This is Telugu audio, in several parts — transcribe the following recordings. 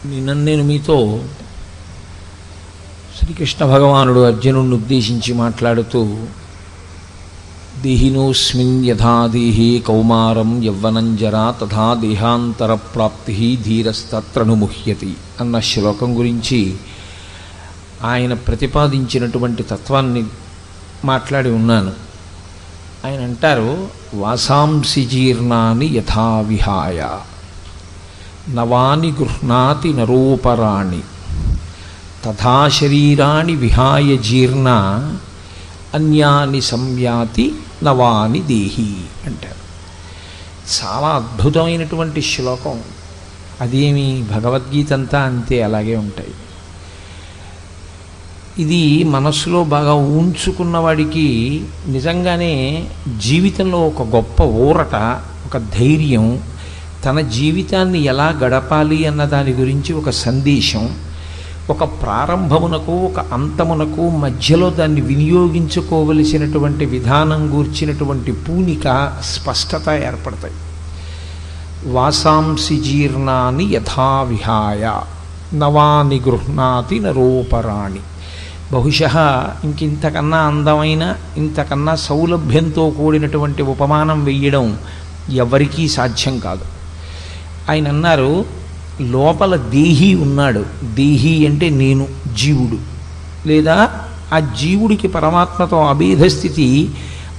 నేను మీతో శ్రీకృష్ణ భగవానుడు అర్జునుడిని ఉద్దేశించి మాట్లాడుతూ దేహినోస్మిన్ యథా దేహే కౌమారం యవ్వనం జరా తథా దేహాంతర ప్రాప్తి ధీరస్తత్రను ముహ్యతి అన్న శ్లోకం గురించి ఆయన ప్రతిపాదించినటువంటి తత్వాన్ని మాట్లాడి ఉన్నాను. ఆయన అంటారు, వాసాంసి జీర్ణాని యథా విహాయ నవాని గృహ్ణాతి నరోపరాణి తథా శరీరాణి విహాయ జీర్ణ అన్యాని సంయాతి నవాని దేహి అంటారు. చాలా అద్భుతమైనటువంటి శ్లోకం. అదేమి భగవద్గీత అంతా అంతే, అలాగే ఉంటాయి. ఇది మనస్సులో బాగా ఊంచుకున్న వాడికి నిజంగానే జీవితంలో ఒక గొప్ప ఊరట, ఒక ధైర్యం, తన జీవితాన్ని ఎలా గడపాలి అన్న దాని గురించి ఒక సందేశం, ఒక ప్రారంభమునకు ఒక అంతమునకు మధ్యలో దాన్ని వినియోగించుకోవలసినటువంటి విధానం గూర్చినటువంటి పూనిక, స్పష్టత ఏర్పడతాయి. వాసాంసి జీర్ణాని యథా విహాయ నవాని గృహ్ణాతి నరోపరాణి. బహుశः ఇంకింతకన్నా అందమైన, ఇంతకన్నా సౌలభ్యంతో కూడినటువంటి ఉపమానం వెయ్యడం ఎవరికీ సాధ్యం కాదు. ఆయన అన్నారు, లోపల దేహి ఉన్నాడు. దేహి అంటే నేను, జీవుడు, లేదా ఆ జీవుడికి పరమాత్మతో అభేద స్థితి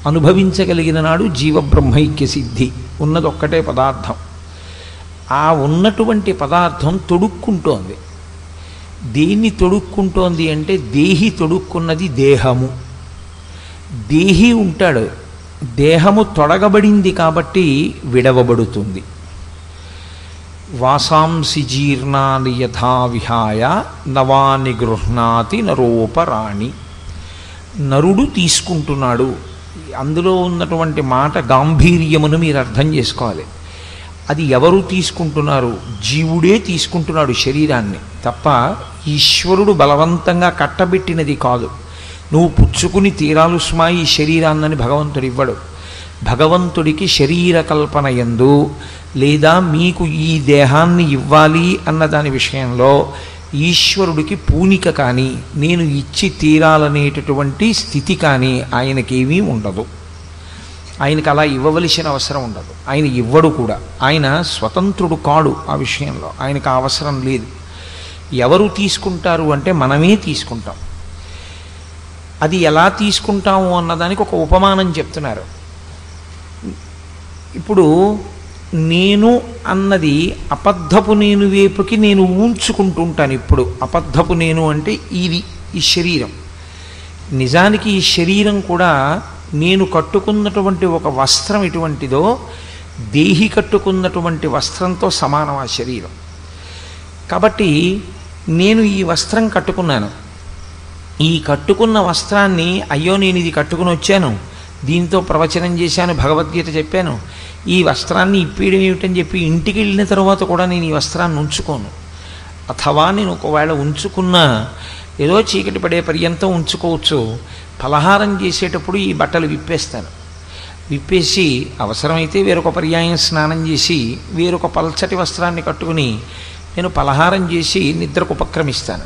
అనుభవించగలిగిన నాడు జీవబ్రహ్మైక్య సిద్ధి. ఉన్నదొక్కటే పదార్థం. ఆ ఉన్నటువంటి పదార్థం తొడుక్కుంటోంది. దేన్ని తొడుక్కుంటోంది అంటే దేహి తొడుక్కున్నది దేహము. దేహి ఉంటాడు, దేహము తొడగబడింది కాబట్టి విడవబడుతుంది. వాసాంసి జీర్ణాని యథా విహాయ నవాని గృహ్ణాతి నరోపరాణి. నరుడు తీసుకుంటున్నాడు. అందులో ఉన్నటువంటి మాట గాంభీర్యమును మీరు అర్థం చేసుకోవాలి. అది ఎవరు తీసుకుంటున్నారు? జీవుడే తీసుకుంటున్నాడు శరీరాన్ని తప్ప ఈశ్వరుడు బలవంతంగా కట్టబెట్టినది కాదు. నువ్వు పుచ్చుకుని తీరాలు స్మా ఈ శరీరాన్నని భగవంతుడు ఇవ్వడు. భగవంతుడికి శరీర కల్పన యందు లేదా మీకు ఈ దేహాన్ని ఇవ్వాలి అన్న దాని విషయంలో ఈశ్వరుడికి పూనిక కానీ, నేను ఇచ్చి తీరాలనేటటువంటి స్థితి కానీ ఆయనకేమీ ఉండదు. ఆయనకు అలా ఇవ్వవలసిన అవసరం ఉండదు. ఆయన ఇవ్వడు కూడా. ఆయన స్వతంత్రుడు కాడు. ఆ విషయంలో ఆయనకు ఆ అవసరం లేదు. ఎవరు తీసుకుంటారు అంటే మనమే తీసుకుంటాం. అది ఎలా తీసుకుంటాము అన్నదానికి ఒక ఉపమానం చెప్తున్నారు. ఇప్పుడు నేను అన్నది అబద్ధపు నేను వైపుకి నేను ఊంచుకుంటుంటాను. ఇప్పుడు అబద్ధపు నేను అంటే ఇది ఈ శరీరం. నిజానికి ఈ శరీరం కూడా నేను కట్టుకున్నటువంటి ఒక వస్త్రం ఎటువంటిదో దేహి కట్టుకున్నటువంటి వస్త్రంతో సమానం ఆ శరీరం. కాబట్టి నేను ఈ వస్త్రం కట్టుకున్నాను. ఈ కట్టుకున్న వస్త్రాన్ని, అయ్యో నేను ఇది కట్టుకుని వచ్చాను, దీంతో ప్రవచనం చేశాను, భగవద్గీత చెప్పాను, ఈ వస్త్రాన్ని ఇప్పేయడం ఏమిటని చెప్పి ఇంటికి వెళ్ళిన తర్వాత కూడా నేను ఈ వస్త్రాన్ని ఉంచుకోను. అథవా నేను ఒకవేళ ఉంచుకున్నా ఏదో చీకటి పడే పర్యంతం ఉంచుకోవచ్చు. ఫలహారం చేసేటప్పుడు ఈ బట్టలు విప్పేస్తాను. విప్పేసి అవసరమైతే వేరొక పర్యాయం స్నానం చేసి వేరొక పల్చటి వస్త్రాన్ని కట్టుకుని నేను ఫలహారం చేసి నిద్రకు ఉపక్రమిస్తాను.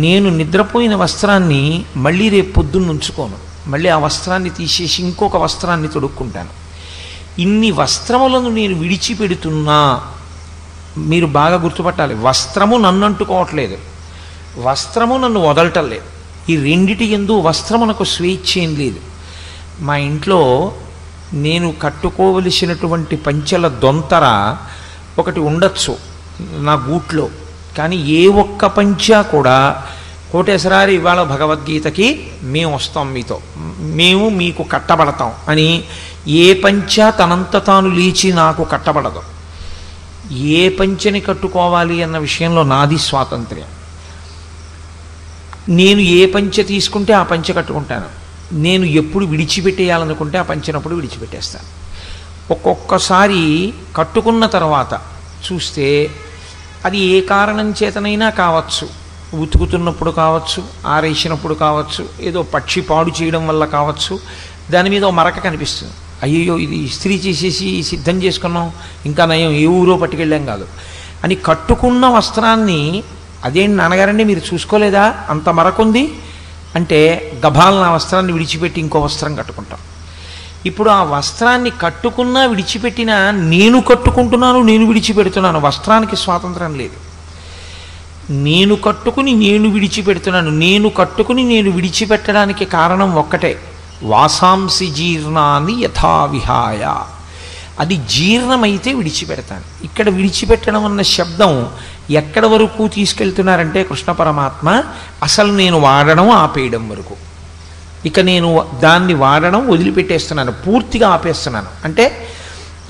నేను నిద్రపోయిన వస్త్రాన్ని మళ్ళీ రేపు పొద్దున్న ఉంచుకోను. మళ్ళీ ఆ వస్త్రాన్ని తీసేసి ఇంకొక వస్త్రాన్ని తొడుక్కుంటాను. ఇన్ని వస్త్రములను నేను విడిచిపెడుతున్నా. మీరు బాగా గుర్తుపట్టాలి, వస్త్రము నన్ను అంటుకోవట్లేదు, వస్త్రము నన్ను వదలటం లేదు. ఈ రెండిటి యందు వస్త్రమునకు స్వేచ్ఛ ఏం లేదు. మా ఇంట్లో నేను కట్టుకోవలసినటువంటి పంచెల దొంతర ఒకటి ఉండొచ్చు నా గూట్లో, కానీ ఏ ఒక్క పంచా కూడా కోటేశ్వరారి ఇవాళ భగవద్గీతకి మేము వస్తాం, మీతో మేము మీకు కట్టబడతాం అని ఏ పంచా తనంత తాను లేచి నాకు కట్టబడదు. ఏ పంచని కట్టుకోవాలి అన్న విషయంలో నాది స్వాతంత్ర్యం. నేను ఏ పంచ తీసుకుంటే ఆ పంచ కట్టుకుంటాను. నేను ఎప్పుడు విడిచిపెట్టేయాలనుకుంటే ఆ పంచినప్పుడు విడిచిపెట్టేస్తాను. ఒక్కొక్కసారి కట్టుకున్న తర్వాత చూస్తే అది ఏ కారణం చేతనైనా కావచ్చు, ఉతుకుతున్నప్పుడు కావచ్చు, ఆరేసినప్పుడు కావచ్చు, ఏదో పక్షి పాడు చేయడం వల్ల కావచ్చు, దాని మీద ఓ మరక కనిపిస్తుంది. అయ్యో ఇది ఇస్త్రీ చేసేసి సిద్ధం చేసుకున్నాం, ఇంకా నయం ఏ ఊరో పట్టుకెళ్ళాం కాదు. అని కట్టుకున్న వస్త్రాన్ని అదేంటి నాన్నగారండి మీరు చూసుకోలేదా అంత మరకుంది అంటే గభాలను ఆ వస్త్రాన్ని విడిచిపెట్టి ఇంకో వస్త్రం కట్టుకుంటాం. ఇప్పుడు ఆ వస్త్రాన్ని కట్టుకున్నా విడిచిపెట్టినా నేను కట్టుకుంటున్నాను, నేను విడిచిపెడుతున్నాను. వస్త్రానికి స్వాతంత్రం లేదు. నేను కట్టుకుని నేను విడిచిపెడుతున్నాను. నేను కట్టుకుని నేను విడిచిపెట్టడానికి కారణం ఒక్కటే, వాసాంసి జీర్ణాన్ని యథావిహాయ. అది జీర్ణమైతే విడిచిపెడతాను. ఇక్కడ విడిచిపెట్టడం అన్న శబ్దం ఎక్కడ వరకు తీసుకెళ్తున్నారంటే కృష్ణ పరమాత్మ అసలు నేను వాడడం ఆపేయడం వరకు. ఇక నేను దాన్ని వాడడం వదిలిపెట్టేస్తున్నాను, పూర్తిగా ఆపేస్తున్నాను. అంటే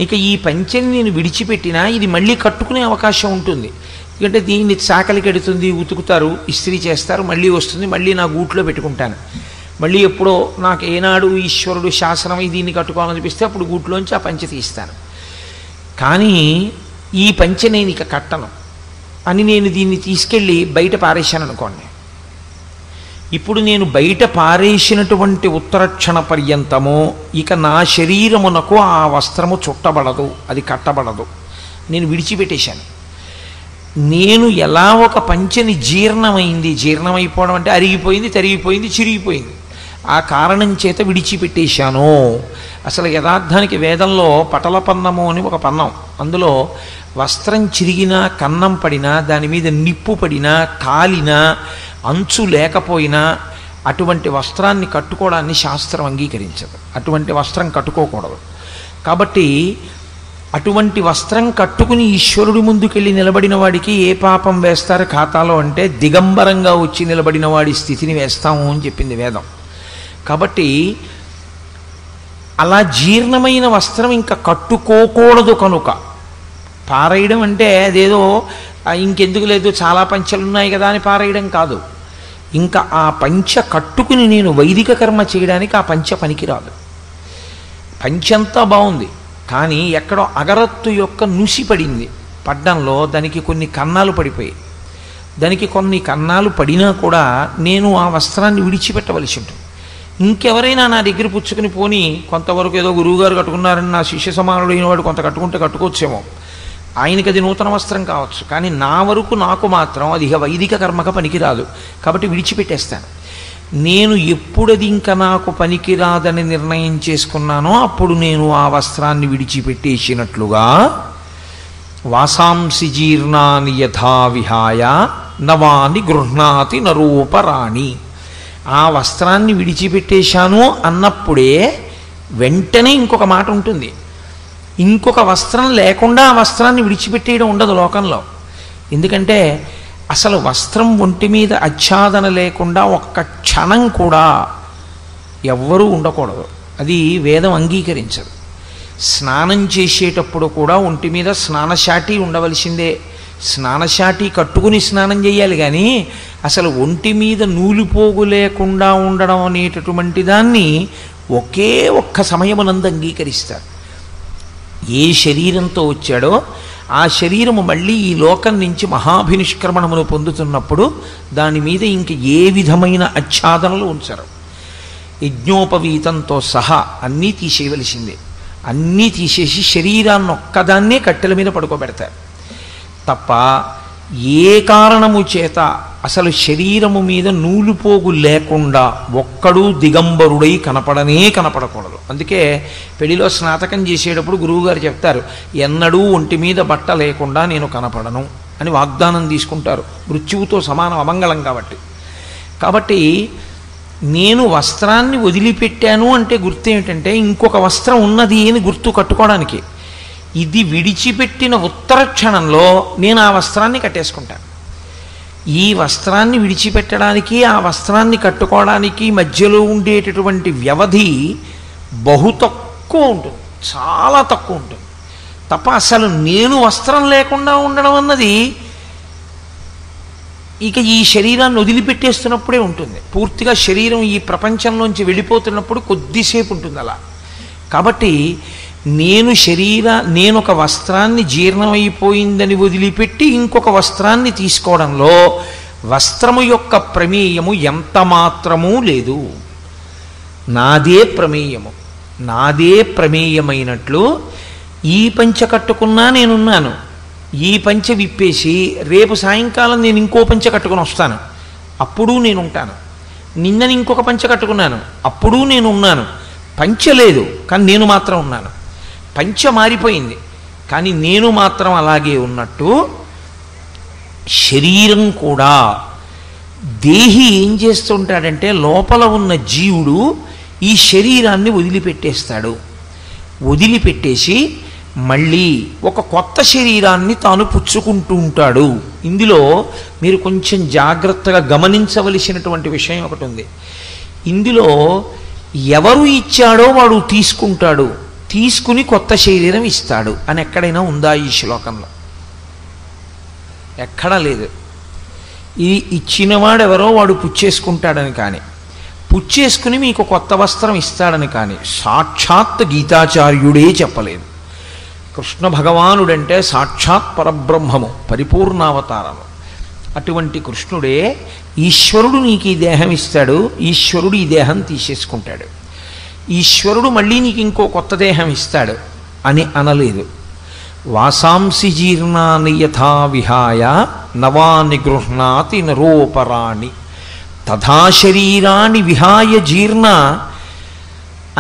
ఇక ఈ పంచెని నేను విడిచిపెట్టినా ఇది మళ్ళీ కట్టుకునే అవకాశం ఉంటుంది. ఎందుకంటే దీన్ని చాకలికి ఎడుతుంది, ఉతుకుతారు, ఇస్త్రీ చేస్తారు, మళ్ళీ వస్తుంది, మళ్ళీ నా గూట్లో పెట్టుకుంటాను. మళ్ళీ ఎప్పుడో నాకు ఏనాడు ఈశ్వరుడు శాసనమై దీన్ని కట్టుకోవాలనిపిస్తే అప్పుడు గూట్లోంచి ఆ పంచె తీస్తాను. కానీ ఈ పంచె నేను ఇక కట్టను అని నేను దీన్ని తీసుకెళ్ళి బయట పారేశాను అనుకోండి. ఇప్పుడు నేను బయట పారేసినటువంటి ఉత్తరక్షణ పర్యంతము ఇక నా శరీరమునకు ఆ వస్త్రము చుట్టబడదు, అది కట్టబడదు, నేను విడిచిపెట్టేశాను. నేను ఎలా ఒక పంచెని జీర్ణమైంది, జీర్ణమైపోవడం అంటే అరిగిపోయింది, తరిగిపోయింది, చిరిగిపోయింది, ఆ కారణం చేత విడిచిపెట్టేశాను. అసలు యథార్థానికి వేదంలో పటలపన్నము అని ఒక పన్నం, అందులో వస్త్రం చిరిగినా, కన్నం పడినా, దాని మీద నిప్పు పడినా, కాలినా, అంచు లేకపోయినా అటువంటి వస్త్రాన్ని కట్టుకోవడాన్ని శాస్త్రం అంగీకరించదు. అటువంటి వస్త్రం కట్టుకోకూడదు. కాబట్టి అటువంటి వస్త్రం కట్టుకుని ఈశ్వరుడి ముందుకెళ్ళి నిలబడిన వాడికి ఏ పాపం వేస్తారు ఖాతాలో అంటే దిగంబరంగా వచ్చి నిలబడిన వాడి స్థితిని వేస్తాము అని చెప్పింది వేదం. కాబట్టి అలా జీర్ణమైన వస్త్రం ఇంకా కట్టుకోకూడదు కనుక పారేయడం అంటే అదేదో ఇంకెందుకు లేదు చాలా పంచెలు ఉన్నాయి కదా అని పారేయడం కాదు. ఇంకా ఆ పంచ కట్టుకుని నేను వైదిక కర్మ చేయడానికి ఆ పంచ పనికిరాదు. పంచంతా బాగుంది, కానీ ఎక్కడో అగరత్తు యొక్క నుసి పడింది, పడ్డంలో దానికి కొన్ని కన్నాలు పడిపోయాయి. దానికి కొన్ని కన్నాలు పడినా కూడా నేను ఆ వస్త్రాన్ని విడిచిపెట్టవలసి ఉంటుంది. ఇంకెవరైనా నా దగ్గర పుచ్చుకుని పోని కొంతవరకు ఏదో గురువుగారు కట్టుకున్నారని నా శిష్య సమానుడైన వాడు కొంత కట్టుకుంటే కట్టుకోవచ్చేమో, ఆయనకి అది నూతన వస్త్రం కావచ్చు, కానీ నా వరకు నాకు మాత్రం అది ఇక వైదిక కర్మక పనికిరాదు. కాబట్టి విడిచిపెట్టేస్తాను. నేను ఎప్పుడది ఇంకా నాకు పనికిరాదని నిర్ణయం చేసుకున్నానో అప్పుడు నేను ఆ వస్త్రాన్ని విడిచిపెట్టేసినట్లుగా వాసాంసి జీర్ణాని యథా విహాయ నవాని గృహ్ణాతి నరూపరాణి. ఆ వస్త్రాన్ని విడిచిపెట్టేశాను అన్నప్పుడే వెంటనే ఇంకొక మాట ఉంటుంది. ఇంకొక వస్త్రం లేకుండా ఆ వస్త్రాన్ని విడిచిపెట్టేయడం ఉండదు లోకంలో. ఎందుకంటే అసలు వస్త్రం ఒంటి మీద ఆచ్ఛాదన లేకుండా ఒక్క క్షణం కూడా ఎవ్వరూ ఉండకూడదు. అది వేదం అంగీకరించదు. స్నానం చేసేటప్పుడు కూడా ఒంటి మీద స్నానశాటి ఉండవలసిందే. స్నానశాటి కట్టుకుని స్నానం చేయాలి, కానీ అసలు ఒంటి మీద నూలుపోగు లేకుండా ఉండడం అనేటటువంటి దాన్ని ఒకే ఒక్క సమయమునందు అంగీకరిస్తారు. ఏ శరీరంతో వచ్చాడో ఆ శరీరము మళ్ళీ ఈ లోకం నుంచి మహాభినిష్క్రమణమును పొందుతున్నప్పుడు దాని మీద ఇంక ఏ విధమైన ఆచ్ఛాదనలు ఉంచరు. యజ్ఞోపవీతంతో సహా అన్నీ తీసేయవలసిందే. అన్నీ తీసేసి శరీరాన్ని ఒక్కదాన్నే కట్టెల మీద పడుకోబెడతారు తప్ప ఏ కారణము చేత అసలు శరీరము మీద నూలుపోగు లేకుండా ఒక్కడూ దిగంబరుడై కనపడకూడదు. అందుకే పెళ్లిలో స్నాతకం చేసేటప్పుడు గురువుగారు చెప్తారు, ఎన్నడూ ఒంటి మీద బట్ట లేకుండా నేను కనపడను అని వాగ్దానం తీసుకుంటారు. మృత్యువుతో సమానం, అమంగళం కాబట్టి నేను వస్త్రాన్ని వదిలిపెట్టాను అంటే గుర్తు ఏమిటంటే ఇంకొక వస్త్రం ఉన్నది అని గుర్తు కట్టుకోవడానికి. ఇది విడిచిపెట్టిన ఉత్తర క్షణంలో నేను ఆ వస్త్రాన్ని కట్టేసుకుంటాను. ఈ వస్త్రాన్ని విడిచిపెట్టడానికి ఆ వస్త్రాన్ని కట్టుకోవడానికి మధ్యలో ఉండేటటువంటి వ్యవధి బహు తక్కువ ఉంటుంది, చాలా తక్కువ ఉంటుంది తప్ప అసలు నేను వస్త్రం లేకుండా ఉండడం అన్నది ఇక ఈ శరీరాన్ని వదిలిపెట్టేస్తున్నప్పుడే ఉంటుంది. పూర్తిగా శరీరం ఈ ప్రపంచంలోంచి వెళ్ళిపోతున్నప్పుడు కొద్దిసేపు ఉంటుంది అలా. కాబట్టి నేను ఒక వస్త్రాన్ని జీర్ణమైపోయిందని వదిలిపెట్టి ఇంకొక వస్త్రాన్ని తీసుకోవడంలో వస్త్రము యొక్క ప్రమేయము ఎంత మాత్రమూ లేదు. నాదే ప్రమేయమైనట్లు ఈ పంచ కట్టుకున్నా నేనున్నాను, ఈ పంచె విప్పేసి రేపు సాయంకాలం నేను ఇంకో పంచె కట్టుకుని వస్తాను, అప్పుడు నేను ఉంటాను. నిన్నని ఇంకొక పంచె కట్టుకున్నాను, అప్పుడు నేను ఉన్నాను. పంచె లేదు కానీ నేను మాత్రం ఉన్నాను. పంచె మారిపోయింది కానీ నేను మాత్రం అలాగే ఉన్నట్టు శరీరం కూడా. దేహి ఏం చేస్తుంటాడంటే లోపల ఉన్న జీవుడు ఈ శరీరాన్ని వదిలిపెట్టేస్తాడు. వదిలిపెట్టేసి మళ్ళీ ఒక కొత్త శరీరాన్ని తాను పుచ్చుకుంటూ ఉంటాడు. ఇందులో మీరు కొంచెం జాగ్రత్తగా గమనించవలసినటువంటి విషయం ఒకటి ఉంది. ఇందులో ఎవరు ఇచ్చాడో వాడు తీసుకుంటాడు, తీసుకుని కొత్త శరీరం ఇస్తాడు అని ఎక్కడైనా ఉందా ఈ శ్లోకంలో? ఎక్కడా లేదు. ఈ ఇచ్చినవాడెవరో వాడు పుచ్చేసుకుంటాడని కానీ, పుచ్చేసుకుని మీకు కొత్త వస్త్రం ఇస్తాడని కానీ సాక్షాత్ గీతాచార్యుడే చెప్పలేదు. కృష్ణ భగవానుడంటే సాక్షాత్ పరబ్రహ్మము, పరిపూర్ణావతారము. అటువంటి కృష్ణుడే ఈశ్వరుడు నీకు ఈ దేహం ఇస్తాడు, ఈశ్వరుడు ఈ దేహం తీసేసుకుంటాడు, ఈశ్వరుడు మళ్ళీ నీకు ఇంకో కొత్త దేహం ఇస్తాడు అని అనలేదు. వాసాంసి జీర్ణాని యథా విహాయ నవాని గృహ్ణాతి నరోపరాణి తథా శరీరాన్ని విహాయ జీర్ణ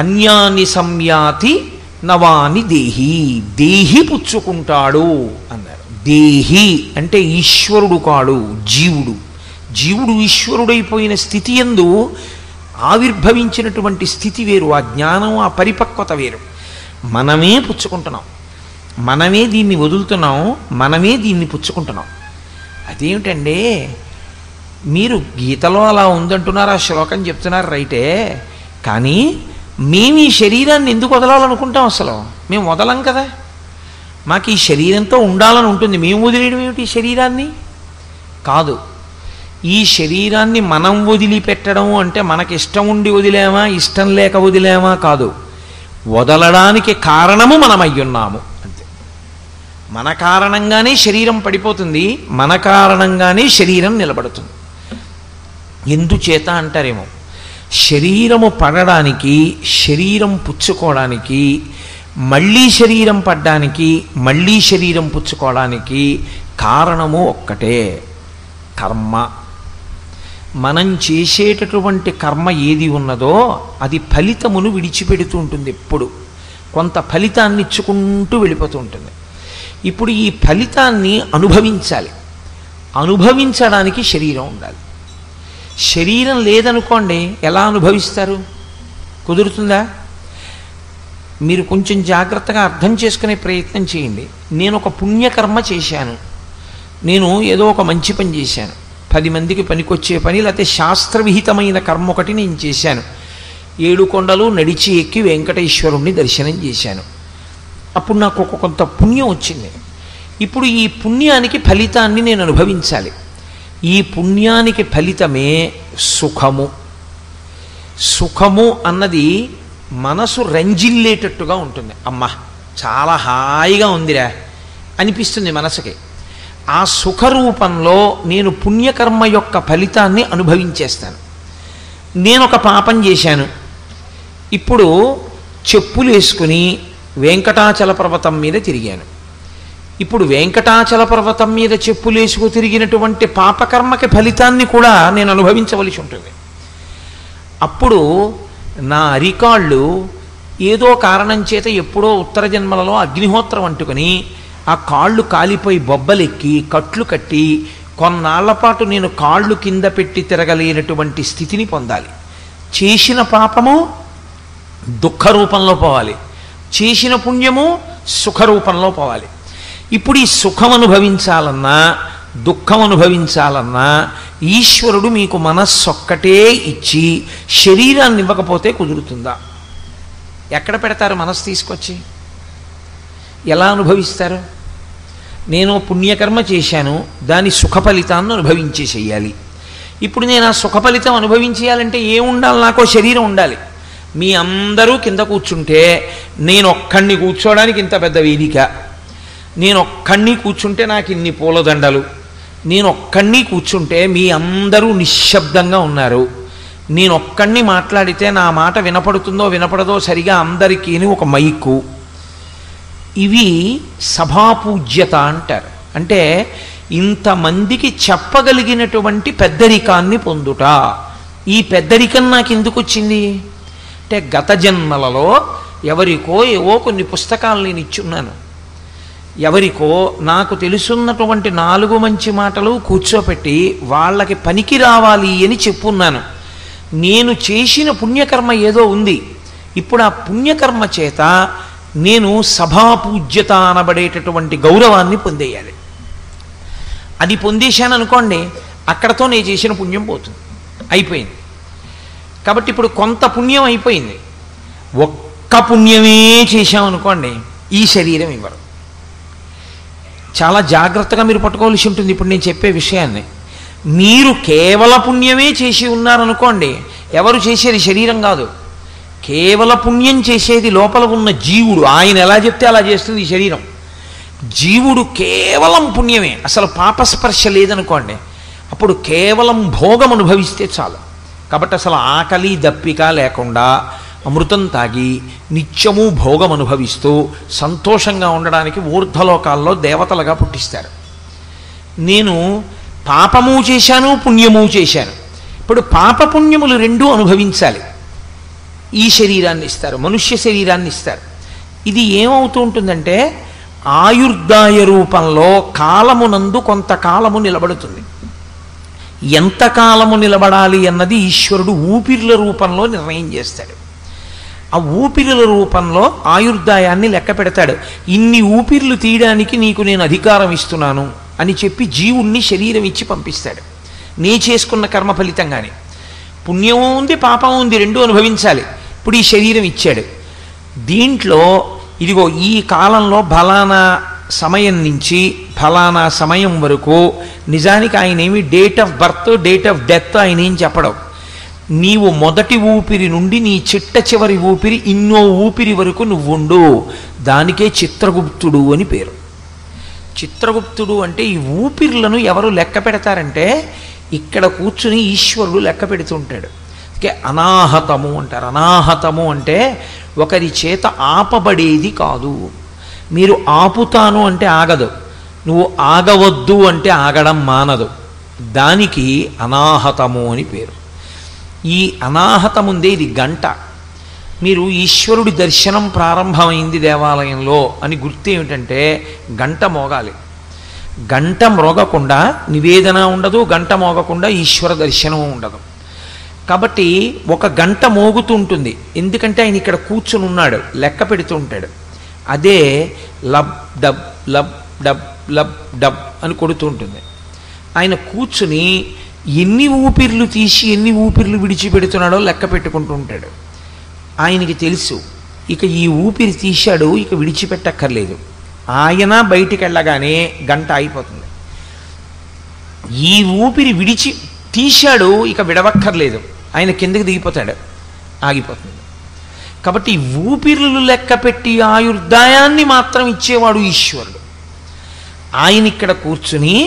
అన్యాని సంయాతి నవాని దేహి. దేహి పుచ్చుకుంటాడు అన్నారు. దేహి అంటే ఈశ్వరుడు కాడు, జీవుడు. జీవుడు ఈశ్వరుడైపోయిన స్థితి యందు ఆవిర్భవించినటువంటి స్థితి వేరు, ఆ జ్ఞానం ఆ పరిపక్వత వేరు. మనమే పుచ్చుకుంటున్నాం, మనమే దీన్ని వదులుతున్నాం, మనమే దీన్ని పుచ్చుకుంటున్నాం. అదేమిటండి మీరు గీతలో అలా ఉందంటున్నారు, ఆ శ్లోకం చెప్తున్నారు రైటే, కానీ మేము ఈ శరీరాన్ని ఎందుకు వదలాలనుకుంటాం? అసలు మేము వదలం కదా, మాకు ఈ శరీరంతో ఉండాలని ఉంటుంది. మేము వదిలేయడం ఏమిటి ఈ శరీరాన్ని? కాదు, ఈ శరీరాన్ని మనం వదిలిపెట్టడం అంటే మనకి ఇష్టం ఉండి వదిలేమా, ఇష్టం లేక వదిలేమా కాదు. వదలడానికి కారణము మనం అయ్యున్నాము అంతే. మన కారణంగానే శరీరం పడిపోతుంది, మన కారణంగానే శరీరం నిలబడుతుంది. ఎందుచేత అంటారేమో, శరీరము పడడానికి, శరీరం పుచ్చుకోవడానికి, మళ్ళీ శరీరం పడ్డానికి, మళ్ళీ శరీరం పుచ్చుకోవడానికి కారణము ఒక్కటే, కర్మ. మనం చేసేటటువంటి కర్మ ఏది ఉన్నదో అది ఫలితమును విడిచిపెడుతూ ఉంటుంది. ఎప్పుడు కొంత ఫలితాన్ని ఇచ్చుకుంటూ వెళ్ళిపోతూ ఉంటుంది. ఇప్పుడు ఈ ఫలితాన్ని అనుభవించాలి, అనుభవించడానికి శరీరం ఉండాలి. శరీరం లేదనుకోండి, ఎలా అనుభవిస్తారు? కుదురుతుందా? మీరు కొంచెం జాగ్రత్తగా అర్థం చేసుకునే ప్రయత్నం చేయండి. నేను ఒక పుణ్యకర్మ చేశాను, నేను ఏదో ఒక మంచి పని చేశాను, 10 మందికి పనికొచ్చే పని, లేకపోతే శాస్త్రవిహితమైన కర్మ ఒకటి నేను చేశాను. 7 కొండలు నడిచి ఎక్కి వెంకటేశ్వరుణ్ణి దర్శనం చేశాను. అప్పుడు నాకు ఒక కొంత పుణ్యం వచ్చింది. ఇప్పుడు ఈ పుణ్యానికి ఫలితాన్ని నేను అనుభవించాలి. ఈ పుణ్యానికి ఫలితమే సుఖము. సుఖము అన్నది మనసు రంజిల్లేటట్టుగా ఉంటుంది. అమ్మా చాలా హాయిగా ఉందిరా అనిపిస్తుంది మనసుకి. ఆ సుఖరూపంలో నేను పుణ్యకర్మ యొక్క ఫలితాన్ని అనుభవించేస్తాను. నేను ఒక పాపం చేశాను, ఇప్పుడు చెప్పులు వేసుకుని వెంకటాచల పర్వతం మీద తిరిగాను. ఇప్పుడు వెంకటాచల పర్వతం మీద చెప్పులేసుకు తిరిగినటువంటి పాపకర్మకి ఫలితాన్ని కూడా నేను అనుభవించవలసి ఉంటుంది. అప్పుడు నా అరికాళ్ళు ఏదో కారణం చేత ఎప్పుడో ఉత్తర జన్మలలో అగ్నిహోత్రం అంటుకొని ఆ కాళ్ళు కాలిపోయి బొబ్బలెక్కి కట్లు కట్టి కొన్నాళ్ల పాటు నేను కాళ్ళు కింద పెట్టి తిరగలేనటువంటి స్థితిని పొందాలి. చేసిన పాపము దుఃఖ రూపంలో పోవాలి, చేసిన పుణ్యము సుఖరూపంలో పోవాలి. ఇప్పుడు ఈ సుఖం అనుభవించాలన్నా దుఃఖం అనుభవించాలన్నా ఈశ్వరుడు మీకు మనస్సొక్కటే ఇచ్చి శరీరాన్ని ఇవ్వకపోతే కుదురుతుందా? ఎక్కడ పెడతారు మనస్సు తీసుకొచ్చి? ఎలా అనుభవిస్తారు? నేను పుణ్యకర్మ చేశాను, దాని సుఖ ఫలితాన్ని అనుభవించేసేయాలి. ఇప్పుడు నేను ఆ సుఖ ఫలితం అనుభవించేయాలంటే ఏముండాలి? నాకో శరీరం ఉండాలి. మీ అందరూ కింద కూర్చుంటే నేను ఒక్కడిని కూర్చోవడానికి ఇంత పెద్ద వేదిక, నేను ఒక్కడిని కూర్చుంటే నాకు ఇన్ని పూలదండలు, నేను ఒక్కడిని కూర్చుంటే మీ అందరూ నిశ్శబ్దంగా ఉన్నారు, నేను ఒక్కడిని మాట్లాడితే నా మాట వినపడుతుందో వినపడదో సరిగా అందరికీ ఒక మైకు. ఇవి సభాపూజ్యత అంటారు. అంటే ఇంతమందికి చెప్పగలిగినటువంటి పెద్దరికాన్ని పొందుట. ఈ పెద్దరికం నాకు ఎందుకు వచ్చింది అంటే గత జన్మలలో ఎవరికో ఏవో కొన్ని పుస్తకాలు నేను ఇచ్చున్నాను. ఎవరికో నాకు తెలుసున్నటువంటి 4 మంచి మాటలు కూర్చోపెట్టి వాళ్ళకి పనికి రావాలి అని చెప్పున్నాను. నేను చేసిన పుణ్యకర్మ ఏదో ఉంది. ఇప్పుడు ఆ పుణ్యకర్మ చేత నేను సభాపూజ్యత అనబడేటటువంటి గౌరవాన్ని పొందేయాలి. అది పొందేశాను అనుకోండి, అక్కడతో నేను చేసిన పుణ్యం పోతుంది, అయిపోయింది. కాబట్టి ఇప్పుడు కొంత పుణ్యం అయిపోయింది. ఒక్క పుణ్యమే చేశామనుకోండి, ఈ శరీరం ఇవ్వరు. చాలా జాగ్రత్తగా మీరు పట్టుకోవాల్సి ఉంటుంది ఇప్పుడు నేను చెప్పే విషయాన్ని. మీరు కేవల పుణ్యమే చేసి ఉన్నారనుకోండి, ఎవరు చేసేది శరీరం కాదు, కేవల పుణ్యం చేసేది లోపల ఉన్న జీవుడు. ఆయన ఎలా చెప్తే అలా చేస్తుంది ఈ శరీరం. జీవుడు కేవలం పుణ్యమే, అసలు పాపస్పర్శ లేదనుకోండి, అప్పుడు కేవలం భోగం అనుభవిస్తే చాలు. కాబట్టి అసలు ఆకలి దప్పిక లేకుండా అమృతం తాగి నిత్యము భోగం అనుభవిస్తూ సంతోషంగా ఉండడానికి ఊర్ధ్వలోకాల్లో దేవతలుగా పుట్టిస్తారు. నేను పాపము చేశాను, పుణ్యము చేశాను. ఇప్పుడు పాపపుణ్యములు రెండూ అనుభవించాలి. ఈ శరీరాన్ని ఇస్తారు, మనుష్య శరీరాన్ని ఇస్తారు. ఇది ఏమవుతూ ఉంటుందంటే ఆయుర్దాయ రూపంలో కాలమునందు కొంతకాలము నిలబడుతుంది. ఎంతకాలము నిలబడాలి అన్నది ఈశ్వరుడు ఊపిరిల రూపంలో నిర్ణయం చేస్తాడు. ఆ ఊపిరిల రూపంలో ఆయుర్దాయాన్ని లెక్క పెడతాడు. ఇన్ని ఊపిర్లు తీయడానికి నీకు నేను అధికారం ఇస్తున్నాను అని చెప్పి జీవుణ్ణి శరీరం ఇచ్చి పంపిస్తాడు. నీ చేసుకున్న కర్మ ఫలితంగానే పుణ్యము ఉంది, పాపము ఉంది, రెండూ అనుభవించాలి. ఇప్పుడు ఈ శరీరం ఇచ్చాడు. దీంట్లో ఇదిగో ఈ కాలంలో ఫలానా సమయం నుంచి ఫలానా సమయం వరకు, నిజానికి ఆయన ఏమి date of birth date of death ఆయన ఏం చెప్పడం. నీవు మొదటి ఊపిరి నుండి నీ చిట్ట చివరి ఊపిరి ఇన్నో ఊపిరి వరకు నువ్వు ఉండు, దానికే చిత్రగుప్తుడు అని పేరు. చిత్రగుప్తుడు అంటే ఈ ఊపిర్లను ఎవరు లెక్క పెడతారంటే ఇక్కడ కూర్చుని ఈశ్వరుడు లెక్క పెడుతుంటాడు. అందుకే అనాహతము అంటారు. అనాహతము అంటే ఒకరి చేత ఆపబడేది కాదు. మీరు ఆపుతాను అంటే ఆగదు, నువ్వు ఆగవద్దు అంటే ఆగడం మానదు. దానికి అనాహతము అని పేరు. ఈ అనాహతముందే ఇది గంట. మీరు ఈశ్వరుడి దర్శనం ప్రారంభమైంది దేవాలయంలో అని గుర్తు ఏమిటంటే గంట మోగాలి. గంట మ్రోగకుండా నివేదన ఉండదు, గంట మోగకుండా ఈశ్వర దర్శనం ఉండదు. కాబట్టి ఒక గంట మోగుతూ ఉంటుంది, ఎందుకంటే ఆయన ఇక్కడ కూర్చుని ఉన్నాడు, లెక్క పెడుతూ ఉంటాడు. అదే lub dub lub dub lub dub అని కొడుతూ ఉంటుంది. ఆయన కూర్చుని ఎన్ని ఊపిర్లు తీసి ఎన్ని ఊపిర్లు విడిచిపెడుతున్నాడో లెక్క పెట్టుకుంటూ ఉంటాడు. ఆయనకి తెలుసు ఇక ఈ ఊపిరి తీశాడు, ఇక విడిచిపెట్టక్కర్లేదు. ఆయన బయటికి వెళ్ళగానే గంట అయిపోతుంది. ఈ ఊపిరి తీశాడు, ఇక విడవక్కర్లేదు, ఆయన కిందకి దిగిపోతాడు, ఆగిపోతుంది. కాబట్టి ఊపిరులు లెక్క పెట్టి ఆయుర్దాయాన్ని మాత్రం ఇచ్చేవాడు ఈశ్వరుడు. ఆయన ఇక్కడ కూర్చుని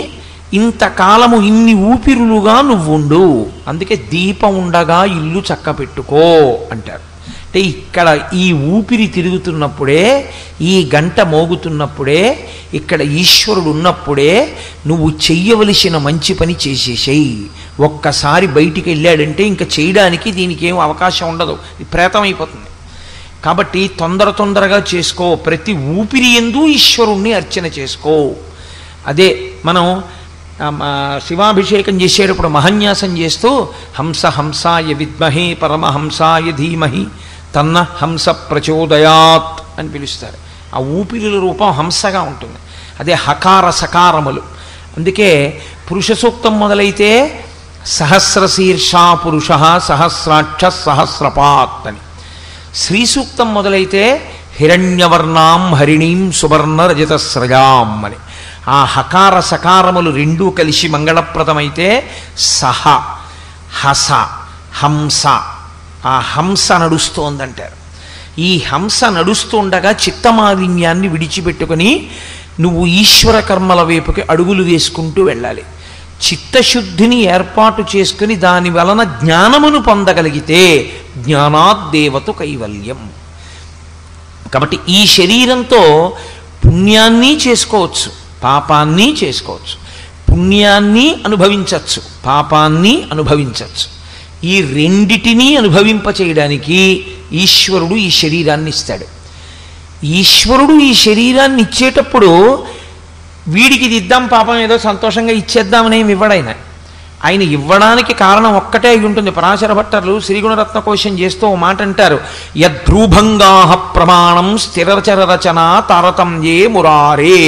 ఇంతకాలము ఇన్ని ఊపిరులుగా నువ్వుండు, అందుకే దీపం ఉండగా ఇల్లు చక్క పెట్టుకో అంటారు. అంటే ఇక్కడ ఈ ఊపిరి తిరుగుతున్నప్పుడే, ఈ గంట మోగుతున్నప్పుడే, ఇక్కడ ఈశ్వరుడు ఉన్నప్పుడే నువ్వు చెయ్యవలసిన మంచి పని చేసేసేయి. ఒక్కసారి బయటికి వెళ్ళాడంటే ఇంకా చేయడానికి దీనికి ఏం అవకాశం ఉండదు, ప్రేతం అయిపోతుంది. కాబట్టి తొందరగా చేసుకో, ప్రతి ఊపిరి యందు ఈశ్వరుణ్ణి అర్చన చేసుకో. అదే మనం శివాభిషేకం చేసేటప్పుడు మహన్యాసం చేస్తూ హంస హంసాయ విద్మహే పరమహంసాయ ధీమహి తన్న హంస ప్రచోదయాత్ అని పిలుస్తారు. ఆ ఊపిరిల రూపం హంసగా ఉంటుంది. అదే హకార సకారములు. అందుకే పురుష సూక్తం మొదలైతే సహస్రశీర్షా పురుష సహస్రాక్ష సహస్రపాత్ అని, శ్రీ సూక్తం మొదలైతే హిరణ్యవర్ణాం హరిణీం సువర్ణ రజతస్రజాం అని. ఆ హకార సకారములు రెండూ కలిసి మంగళప్రదమైతే సహ హస హంస, ఆ హంస నడుస్తోందంటారు. ఈ హంస నడుస్తూ ఉండగా చిత్తమాలిన్యాన్ని విడిచిపెట్టుకొని నువ్వు ఈశ్వర కర్మల వైపుకి అడుగులు వేసుకుంటూ వెళ్ళాలి. చిత్తశుద్ధిని ఏర్పాటు చేసుకుని దాని వలన జ్ఞానమును పొందగలిగితే జ్ఞానాద్దేవతు కైవల్యం. కాబట్టి ఈ శరీరంతో పుణ్యాన్ని చేసుకోవచ్చు, పాపాన్ని చేసుకోవచ్చు, పుణ్యాన్ని అనుభవించవచ్చు, పాపాన్ని అనుభవించవచ్చు. ఈ రెండిటినీ అనుభవింపచేయడానికి ఈశ్వరుడు ఈ శరీరాన్ని ఇస్తాడు. ఈశ్వరుడు ఈ శరీరాన్ని ఇచ్చేటప్పుడు వీడికి ఇది ఇద్దాం పాపం ఏదో సంతోషంగా ఇచ్చేద్దామని ఏమి ఇవ్వడాయన. ఆయన ఇవ్వడానికి కారణం ఒక్కటే అయి ఉంటుంది. పరాశర భట్టర్లు శ్రీగుణరత్న కోశం చేస్తూ ఓ మాట అంటారు, యద్రూభంగాః ప్రమాణం స్థిరచర రచన తారతమ్యే మురారే.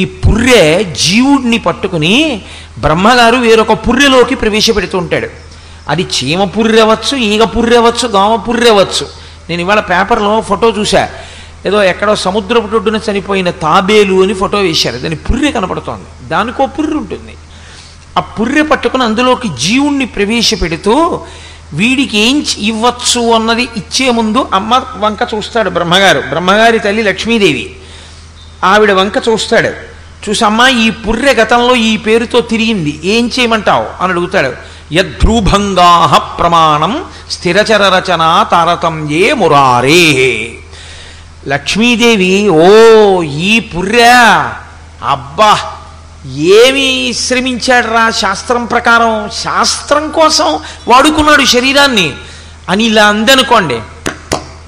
ఈ పుర్రె జీవుడిని పట్టుకుని బ్రహ్మగారు వేరొక పుర్రెలోకి ప్రవేశపెడుతూ ఉంటాడు. అది చీమ పుర్రెవచ్చు, ఈగ పుర్రెవచ్చు, దోమ పుర్రెవచ్చు. నేను ఇవాళ పేపర్లో ఫోటో చూసా, ఏదో ఎక్కడో సముద్రపు ఒడ్డున చనిపోయిన తాబేలు అని ఫోటో వేశారు. దాని పుర్రె కనపడుతోంది, దానికో పుర్రె ఉంటుంది. ఆ పుర్రె పట్టుకుని అందులోకి జీవుణ్ణి ప్రవేశపెడుతూ వీడికి ఏం ఇవ్వచ్చు అన్నది ఇచ్చే ముందు అమ్మ వంక చూస్తాడు బ్రహ్మగారు. బ్రహ్మగారి తల్లి లక్ష్మీదేవి ఆవిడ వంక చూస్తాడు. చూసి అమ్మా ఈ పుర్రె గతంలో ఈ పేరుతో తిరిగింది, ఏం చేయమంటావు అని అడుగుతాడు. యద్రూభంగాః ప్రమాణం స్థిరచర రచన తారతమ్యే మురారే. లక్ష్మీదేవి ఓ ఈ పుర్రె, అబ్బా ఏమి శ్రమించాడు రా శాస్త్రం ప్రకారం, శాస్త్రం కోసం వాడుకున్నాడు శరీరాన్ని అని ఇలా అందనుకోండి,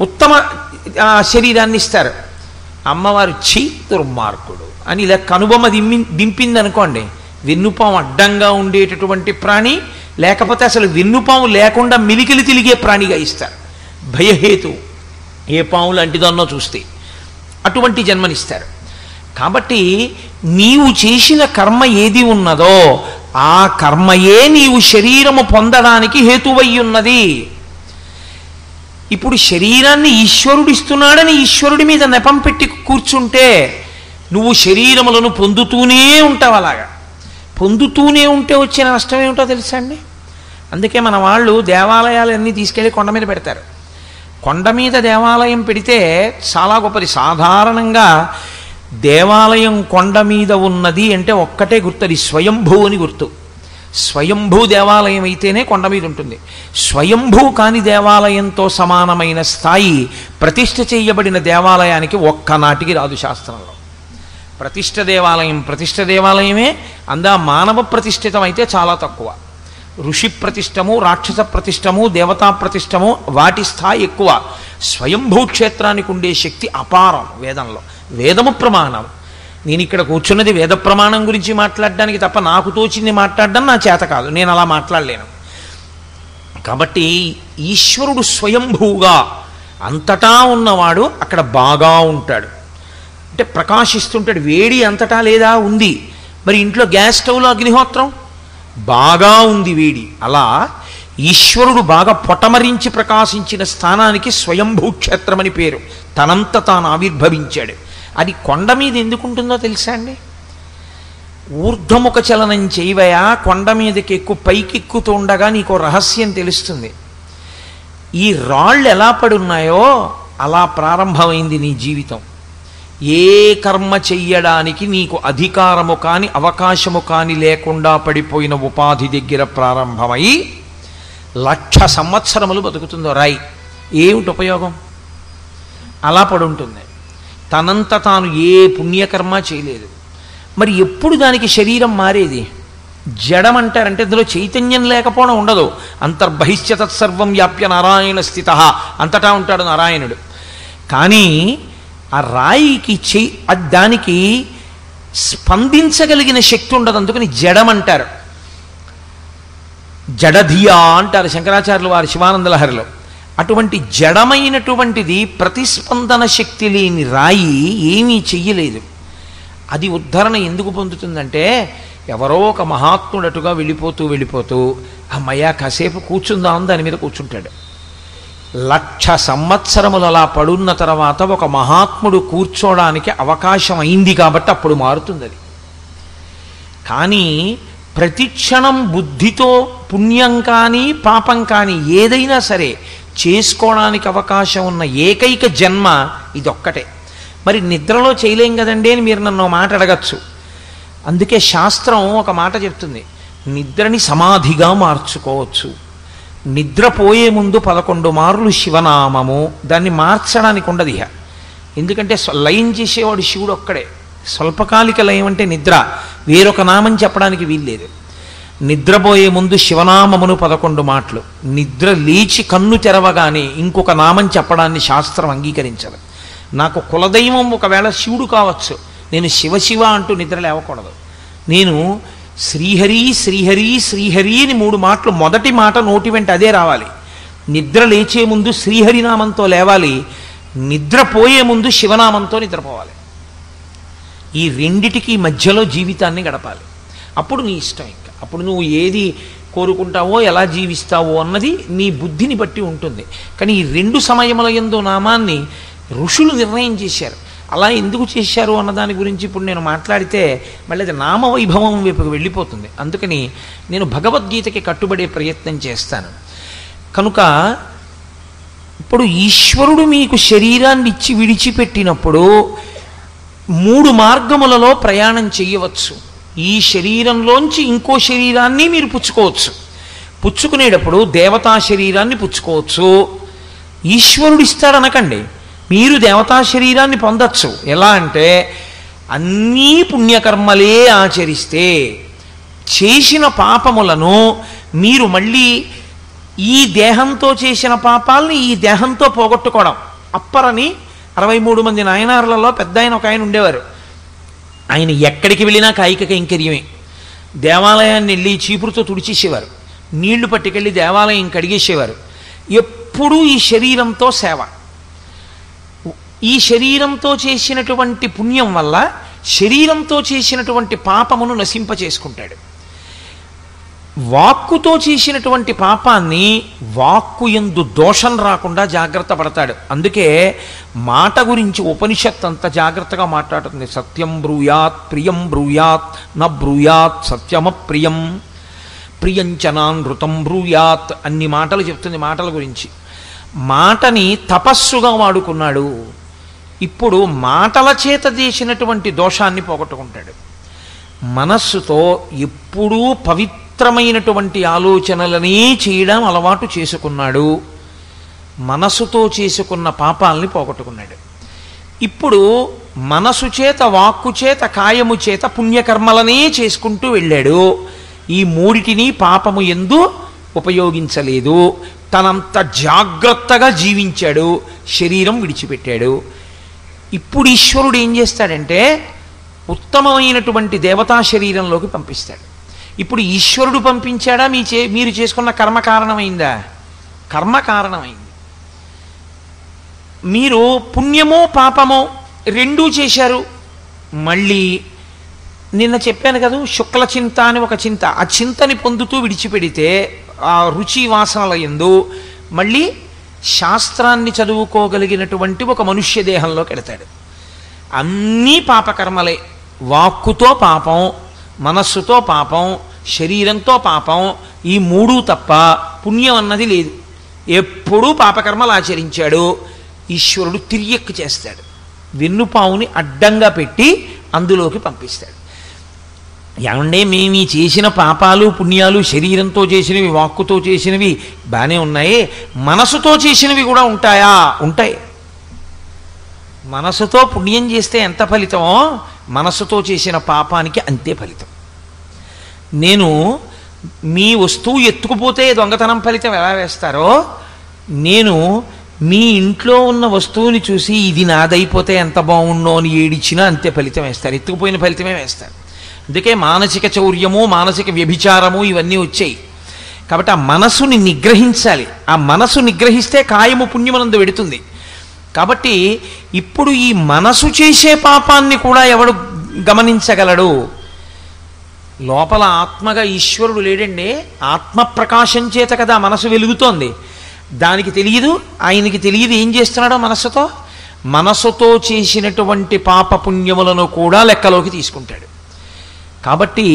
ఉత్తమ శరీరాన్ని ఇస్తారు. అమ్మవారు ఛీ దుర్మార్గుడు అని ఇలా కనుబొమ్మ దింపింది అనుకోండి, వెన్నుపాము అడ్డంగా ఉండేటటువంటి ప్రాణి, లేకపోతే అసలు వెన్నుపాము లేకుండా మిలికిలి తిరిగే ప్రాణిగా ఇస్తారు. భయహేతు ఏ పాము లాంటిదన్నో చూస్తే అటువంటి జన్మనిస్తారు. కాబట్టి నీవు చేసిన కర్మ ఏది ఉన్నదో ఆ కర్మయే నీవు శరీరము పొందడానికి హేతువై ఉన్నది. ఇప్పుడు శరీరాన్ని ఈశ్వరుడిస్తున్నాడని ఈశ్వరుడి మీద నెపం పెట్టి కూర్చుంటే నువ్వు శరీరములను పొందుతూనే ఉంటావు. అలాగా పొందుతూనే ఉంటే వచ్చే నష్టం ఏమిటో తెలుసా అండి? అందుకే మన వాళ్ళు దేవాలయాలన్నీ తీసుకెళ్ళి కొండ మీద పెడతారు. కొండ మీద దేవాలయం పెడితే చాలా గొప్పది. సాధారణంగా దేవాలయం కొండ మీద ఉన్నది అంటే ఒక్కటే గుర్తు, అది స్వయంభూ అని గుర్తు. స్వయంభూ దేవాలయం అయితేనే కొండ మీద ఉంటుంది. స్వయంభూ కాని దేవాలయంతో సమానమైన స్థాయి ప్రతిష్ఠ చేయబడిన దేవాలయానికి ఒక్కనాటికి రాదు శాస్త్రంలో. ప్రతిష్ఠ దేవాలయమే. అందా మానవ ప్రతిష్ఠితం అయితే చాలా తక్కువ. ఋషి ప్రతిష్టము, రాక్షస ప్రతిష్టము, దేవతా ప్రతిష్టము వాటి స్థాయి ఎక్కువ. స్వయంభూ క్షేత్రానికి ఉండే శక్తి అపారం. వేదము ప్రమాణం. నేను ఇక్కడ కూర్చున్నది వేద ప్రమాణం గురించి మాట్లాడడానికి తప్ప నాకు తోచింది మాట్లాడడం నా చేత కాదు, నేను అలా మాట్లాడలేను. కాబట్టి ఈశ్వరుడు స్వయంభూగా అంతటా ఉన్నవాడు అక్కడ బాగా ఉంటాడు, అంటే ప్రకాశిస్తుంటాడు. వేడి అంతటా లేదా ఉంది, మరి ఇంట్లో గ్యాస్ స్టవ్లో అగ్నిహోత్రం బాగా ఉంది వేడి. అలా ఈశ్వరుడు బాగా పొటమరించి ప్రకాశించిన స్థానానికి స్వయంభూ క్షేత్రం అని పేరు. తనంత తాను ఆవిర్భవించాడు. అది కొండ మీద ఎందుకుంటుందో తెలుసా అండి? ఊర్ధ్వముఖ చలనం చేయవయా, కొండ మీదకి పైకెక్కుతూ ఉండగా నీకు రహస్యం తెలుస్తుంది. ఈ రాళ్ళు ఎలా పడున్నాయో అలా ప్రారంభమైంది నీ జీవితం. ఏ కర్మ చెయ్యడానికి నీకు అధికారము కాని అవకాశము కాని లేకుండా పడిపోయిన ఉపాధి దగ్గర ప్రారంభమై 1,00,000 సంవత్సరములు బతుకుతుందో రాయి, ఏమిటి ఉపయోగం? అలా పడుంటుంది. తనంత తాను ఏ పుణ్యకర్మ చేయలేదు. మరి ఎప్పుడు దానికి శరీరం మారేది? జడం అంటారంటే ఇందులో చైతన్యం లేకపోవడం ఉండదు. అంతర్బహిష్య తత్సర్వం వ్యాప్య నారాయణ స్థిత, అంతటా ఉంటాడు నారాయణుడు. కానీ ఆ రాయికి దానికి స్పందించగలిగిన శక్తి ఉండదు, అందుకని జడం అంటారు. జడధియా అంటారు శంకరాచార్యులు వారి శివానంద లహరిలో. అటువంటి జడమైనటువంటిది ప్రతిస్పందన శక్తి లేని రాయి ఏమీ చెయ్యలేదు. అది ఉద్ధరణ ఎందుకు పొందుతుందంటే ఎవరో ఒక మహాత్ముడటుగా వెళ్ళిపోతూ అమ్మయ్య కాసేపు కూర్చుందాం దాని మీద కూర్చుంటాడు. 1,00,000 సంవత్సరములు అలా పడున్న తర్వాత ఒక మహాత్ముడు కూర్చోడానికి అవకాశం అయింది కాబట్టి అప్పుడు మారుతుంది అది. కానీ ప్రతిక్షణం బుద్ధితో పుణ్యం కానీ పాపం కానీ ఏదైనా సరే చేసుకోవడానికి అవకాశం ఉన్న ఏకైక జన్మ ఇదొక్కటే. మరి నిద్రలో చేయలేం కదండి అని మీరు నన్ను మాట అడగచ్చు. అందుకే శాస్త్రం ఒక మాట చెప్తుంది, నిద్రని సమాధిగా మార్చుకోవచ్చు. నిద్రపోయే ముందు 11 మార్లు శివనామము, దాన్ని మార్చడానికి ఉండదు ఇహ. ఎందుకంటే లయం చేసేవాడు శివుడు ఒక్కడే. స్వల్పకాలిక లయం అంటే నిద్ర, వేరొక నామం చెప్పడానికి వీల్లేదు. నిద్రపోయే ముందు శివనామమును 11 మాటలు, నిద్ర లేచి కన్ను తెరవగానే ఇంకొక నామం చెప్పడాన్ని శాస్త్రం అంగీకరించదు. నాకు కులదైవం ఒకవేళ శివుడు కావచ్చు, నేను శివ అంటూ నిద్ర లేవకూడదు. నేను శ్రీహరి శ్రీహరి శ్రీహరి అని 3 మాటలు, మొదటి మాట నోటి వెంట అదే రావాలి. నిద్ర లేచే ముందు శ్రీహరినామంతో లేవాలి, నిద్రపోయే ముందు శివనామంతో నిద్రపోవాలి. ఈ రెండిటికి మధ్యలో జీవితాన్ని గడపాలి. అప్పుడు నీ ఇష్టం. ఇంకా అప్పుడు నువ్వు ఏది కోరుకుంటావో ఎలా జీవిస్తావో అన్నది నీ బుద్ధిని బట్టి ఉంటుంది. కానీ ఈ 2 సమయముల యందు నామాన్ని ఋషులు నిర్ణయం చేశారు. అలా ఎందుకు చేశారు అన్నదాని గురించి ఇప్పుడు నేను మాట్లాడితే మళ్ళీ అది నామవైభవం వైపుకు వెళ్ళిపోతుంది. అందుకని నేను భగవద్గీతకి కట్టుబడే ప్రయత్నం చేస్తాను. కనుక ఇప్పుడు ఈశ్వరుడు మీకు శరీరాన్ని ఇచ్చి విడిచిపెట్టినప్పుడు 3 మార్గములలో ప్రయాణం చేయవచ్చు. ఈ శరీరంలోంచి ఇంకో శరీరాన్ని మీరు పుచ్చుకోవచ్చు. పుచ్చుకునేటప్పుడు దేవతా శరీరాన్ని పుచ్చుకోవచ్చు. ఈశ్వరుడు ఇస్తాడనకండి, మీరు దేవతా శరీరాన్ని పొందొచ్చు. ఎలా అంటే అన్నీ పుణ్యకర్మలే ఆచరిస్తే చేసిన పాపములను మీరు మళ్ళీ ఈ దేహంతో చేసిన పాపాలని ఈ దేహంతో పోగొట్టుకోవడం. అప్పరని 63 మంది నాయనారులలో పెద్ద ఆయన ఒక ఆయన ఉండేవారు. ఆయన ఎక్కడికి వెళ్ళినా కాయిక కైంకర్యమే. దేవాలయాన్ని వెళ్ళి చీపురుతో తుడిచేసేవారు, నీళ్లు పట్టుకెళ్ళి దేవాలయం కడిగేసేవారు. ఎప్పుడూ ఈ శరీరంతో సేవ. ఈ శరీరంతో చేసినటువంటి పుణ్యం వల్ల శరీరంతో చేసినటువంటి పాపమును నశింపచేసుకుంటాడు. వాక్కుతో చేసినటువంటి పాపాన్ని వాక్కు యందు దోషం రాకుండా జాగ్రత్త పడతాడు. అందుకే మాట గురించి ఉపనిషత్ అంత జాగ్రత్తగా మాట్లాడుతుంది. సత్యం బ్రూయాత్ ప్రియం బ్రూయాత్ న బ్రూయాత్ సత్యమప్రియం ప్రియంచనానృతం బ్రూయాత్ అన్ని మాటలు చెప్తుంది మాటల గురించి. మాటని తపస్సుగా వాడుకున్నాడు. ఇప్పుడు మాటల చేత చేసినటువంటి దోషాన్ని పోగొట్టుకుంటాడు. మనస్సుతో ఎప్పుడూ పవిత్రమైనటువంటి ఆలోచనలనే చేయడం అలవాటు చేసుకున్నాడు. మనసుతో చేసుకున్న పాపాలని పోగొట్టుకున్నాడు. ఇప్పుడు మనసు చేత వాక్కు చేత కాయము చేత పుణ్యకర్మలనే చేసుకుంటూ వెళ్ళాడు. ఈ 3టిని పాపము యందు ఉపయోగించలేదు. తనంత జాగ్రత్తగా జీవించాడు, శరీరం విడిచిపెట్టాడు. ఇప్పుడు ఈశ్వరుడు ఏం చేస్తాడంటే ఉత్తమమైనటువంటి దేవతా శరీరంలోకి పంపిస్తాడు. ఇప్పుడు ఈశ్వరుడు పంపించాడా మీరు చేసుకున్న కర్మ కారణమైందా? కర్మ కారణమైంది. మీరు పుణ్యమో పాపమో రెండూ చేశారు. మళ్ళీ నిన్న చెప్పాను కదా, శుక్ల చింత అని ఒక చింత, ఆ చింతని పొందుతూ విడిచిపెడితే ఆ రుచి వాసనల యందు మళ్ళీ శాస్త్రాన్ని చదువుకోగలిగినటువంటి ఒక మనుష్య దేహంలోకి వెళతాడు. అన్నీ పాపకర్మలే. వాక్కుతో పాపం, మనస్సుతో పాపం, శరీరంతో పాపం, ఈ 3 తప్ప పుణ్యం అన్నది లేదు. ఎప్పుడూ పాపకర్మలు ఆచరించాడు. ఈశ్వరుడు తిరియక్కు చేస్తాడు. వెన్నుపావుని అడ్డంగా పెట్టి అందులోకి పంపిస్తాడు. ఏమంటే మేము ఈ చేసిన పాపాలు పుణ్యాలు శరీరంతో చేసినవి వాక్కుతో చేసినవి బాగానే ఉన్నాయి, మనసుతో చేసినవి కూడా ఉంటాయా? ఉంటాయి. మనసుతో పుణ్యం చేస్తే ఎంత ఫలితమో మనసుతో చేసిన పాపానికి అంతే ఫలితం. నేను మీ వస్తువు ఎత్తుకుపోతే దొంగతనం ఫలితం ఎలా వేస్తారో, నేను మీ ఇంట్లో ఉన్న వస్తువుని చూసి ఇది నాదైపోతే ఎంత బాగుండో అని ఏడిచ్చినా అంతే ఫలితం వేస్తారు. ఎత్తుకుపోయిన ఫలితమే వేస్తారు. అందుకే మానసిక చౌర్యము, మానసిక వ్యభిచారము ఇవన్నీ వచ్చాయి. కాబట్టి ఆ మనసుని నిగ్రహించాలి. ఆ మనసు నిగ్రహిస్తే కాయము పుణ్యమునందు వెడుతుంది. కాబట్టి ఇప్పుడు ఈ మనసు చేసే పాపాన్ని కూడా ఎవడు గమనించగలడు? లోపల ఆత్మగా ఈశ్వరుడు లేడండి. ఆత్మ ప్రకాశం చేత కదా మనసు వెలుగుతోంది. దానికి తెలియదు, ఆయనకి తెలియదు ఏం చేస్తున్నాడో మనస్సుతో. మనసుతో చేసినటువంటి పాప పుణ్యములను కూడా లెక్కలోకి తీసుకుంటాడు. కాబట్టి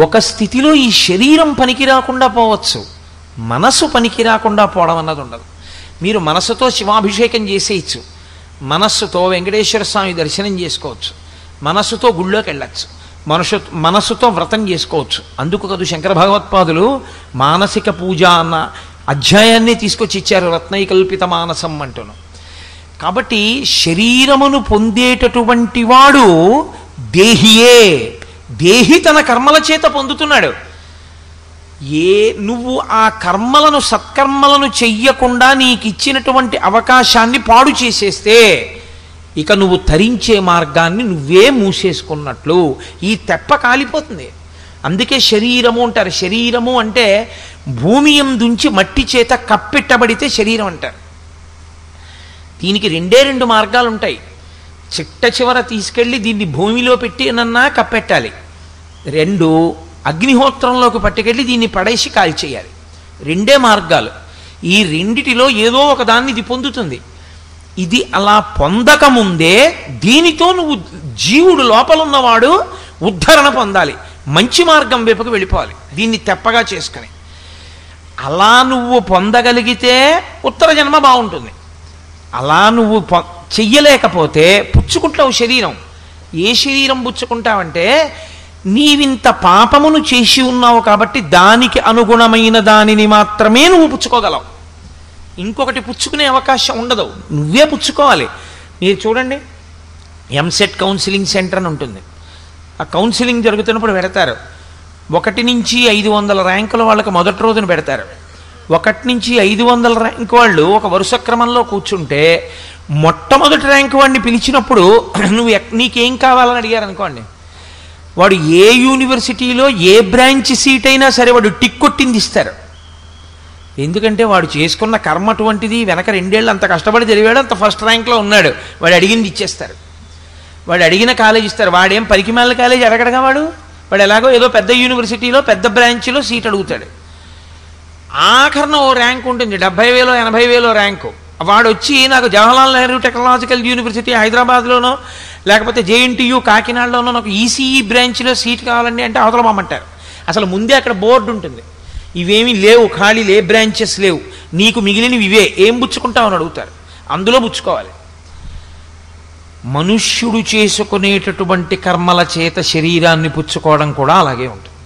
ఒక స్థితిలో ఈ శరీరం పనికి రాకుండా పోవచ్చు, మనసు పనికి రాకుండా పోవడం అన్నది ఉండదు. మీరు మనసుతో శివాభిషేకం చేసేయచ్చు, మనస్సుతో వెంకటేశ్వర స్వామి దర్శనం చేసుకోవచ్చు, మనస్సుతో గుళ్ళోకి వెళ్ళచ్చు, మనస్సుతో వ్రతం చేసుకోవచ్చు. అందుకు కదా శంకర భగవత్పాదులు మానసిక పూజ అన్న అధ్యాయాన్ని తీసుకొచ్చి ఇచ్చారు, రత్నైకల్పిత మానసం అంటును. కాబట్టి శరీరమును పొందేటటువంటి వాడు దేహియే, దేహి తన కర్మల చేత పొందుతున్నాడు. నువ్వు ఆ కర్మలను సత్కర్మలను చెయ్యకుండా నీకు ఇచ్చినటువంటి అవకాశాన్ని పాడు చేసేస్తే ఇక నువ్వు తరించే మార్గాన్ని నువ్వే మూసేసుకున్నట్లు. ఈ తెప్ప కాలిపోతుంది. అందుకే శరీరము అంటారు. శరీరము అంటే భూమి యందుంచి మట్టి చేత కప్పెట్టబడితే శరీరం అంటారు. దీనికి రెండు మార్గాలు ఉంటాయి. చిట్ట చివర తీసుకెళ్ళి దీన్ని భూమిలో పెట్టి నన్నా కప్పెట్టాలి. 2 అగ్నిహోత్రంలోకి పట్టుకెళ్ళి దీన్ని పడేసి కాల్చేయాలి. 2 మార్గాలు. ఈ రెండిటిలో ఏదో ఒక దాన్ని ఇది పొందుతుంది. ఇది అలా పొందకముందే దీనితో నువ్వు జీవుడు లోపల ఉన్నవాడు ఉద్ధరణ పొందాలి, మంచి మార్గం వైపుకు వెళ్ళిపోవాలి దీన్ని తెప్పగా చేసుకుని. అలా నువ్వు పొందగలిగితే ఉత్తర జన్మ బాగుంటుంది. అలా నువ్వు చెయ్యలేకపోతే పుచ్చుకుంటావు శరీరం. ఏ శరీరం పుచ్చుకుంటావంటే నీవింత పాపమును చేసి ఉన్నావు కాబట్టి దానికి అనుగుణమైన దానిని మాత్రమే నువ్వు పుచ్చుకోగలవు. ఇంకొకటి పుచ్చుకునే అవకాశం ఉండదు, నువ్వే పుచ్చుకోవాలి. మీరు చూడండి, ఎంసెట్ కౌన్సిలింగ్ సెంటర్ అని ఉంటుంది. ఆ కౌన్సిలింగ్ జరుగుతున్నప్పుడు పెడతారు 1 నుంచి 500 ర్యాంకుల వాళ్ళకి మొదటి రోజున పెడతారు. 1 నుంచి 500 ర్యాంకు వాళ్ళు ఒక వరుస క్రమంలో కూర్చుంటే మొట్టమొదటి ర్యాంకు వాడిని పిలిచినప్పుడు నీకేం కావాలని అడిగారు అనుకోండి, వాడు ఏ యూనివర్సిటీలో ఏ బ్రాంచ్ సీట్ అయినా సరే వాడు టిక్ కొట్టింది ఇస్తారు. ఎందుకంటే వాడు చేసుకున్న కర్మ అటువంటిది. వెనక 2 ఏళ్ళు అంత కష్టపడి చదివాడు, అంత ఫస్ట్ ర్యాంక్లో ఉన్నాడు. వాడు అడిగింది ఇచ్చేస్తారు. వాడు అడిగిన కాలేజ్ ఇస్తారు. వాడేం పరికిమాల కాలేజ్ అడగడగా వాడు ఎలాగో ఏదో పెద్ద యూనివర్సిటీలో పెద్ద బ్రాంచ్లో సీట్ అడుగుతాడు. ఆఖరణ ఓ ర్యాంక్ ఉంటుంది, 70,000 80,000 ర్యాంకు. వాడు వచ్చి నాకు జవహర్లాల్ నెహ్రూ టెక్నాలజికల్ యూనివర్సిటీ హైదరాబాద్లోనో లేకపోతే జేఎన్టీయూ కాకినాడలోనో నాకు ఈసీఈ బ్రాంచ్లో సీట్ కావాలండి అంటే అవతల పంపంటారు. అసలు ముందే అక్కడ బోర్డు ఉంటుంది, ఇవేమీ లేవు, ఖాళీ ఏ బ్రాంచెస్ లేవు, నీకు మిగిలినవి ఇవే, ఏం పుచ్చుకుంటావు అని అడుగుతారు. అందులో పుచ్చుకోవాలి. మనుష్యుడు చేసుకునేటటువంటి కర్మల చేత శరీరాన్ని పుచ్చుకోవడం కూడా అలాగే ఉంటుంది.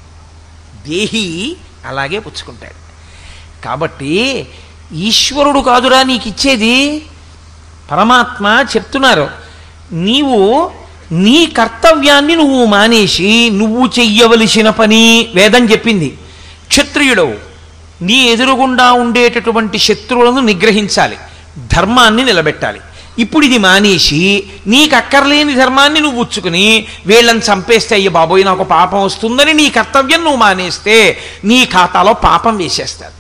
దేహి అలాగే పుచ్చుకుంటాడు. కాబట్టి ఈశ్వరుడు కాదురా నీకు ఇచ్చేది, పరమాత్మ చెప్తున్నారు. నీవు నీ కర్తవ్యాన్ని నువ్వు మానేసి నువ్వు చెయ్యవలసిన పని వేదం చెప్పింది. క్షత్రియుడవు, నీ ఎదురుగుండా ఉండేటటువంటి శత్రువులను నిగ్రహించాలి, ధర్మాన్ని నిలబెట్టాలి. ఇప్పుడు ఇది మానేసి నీకు అక్కర్లేని ధర్మాన్ని నువ్వు ఉచ్చుకుని వీళ్ళని చంపేస్తే అయ్య బాబోయ్ నాకు పాపం వస్తుందని నీ కర్తవ్యం నువ్వు మానేస్తే నీ ఖాతాలో పాపం వేసేస్తారు.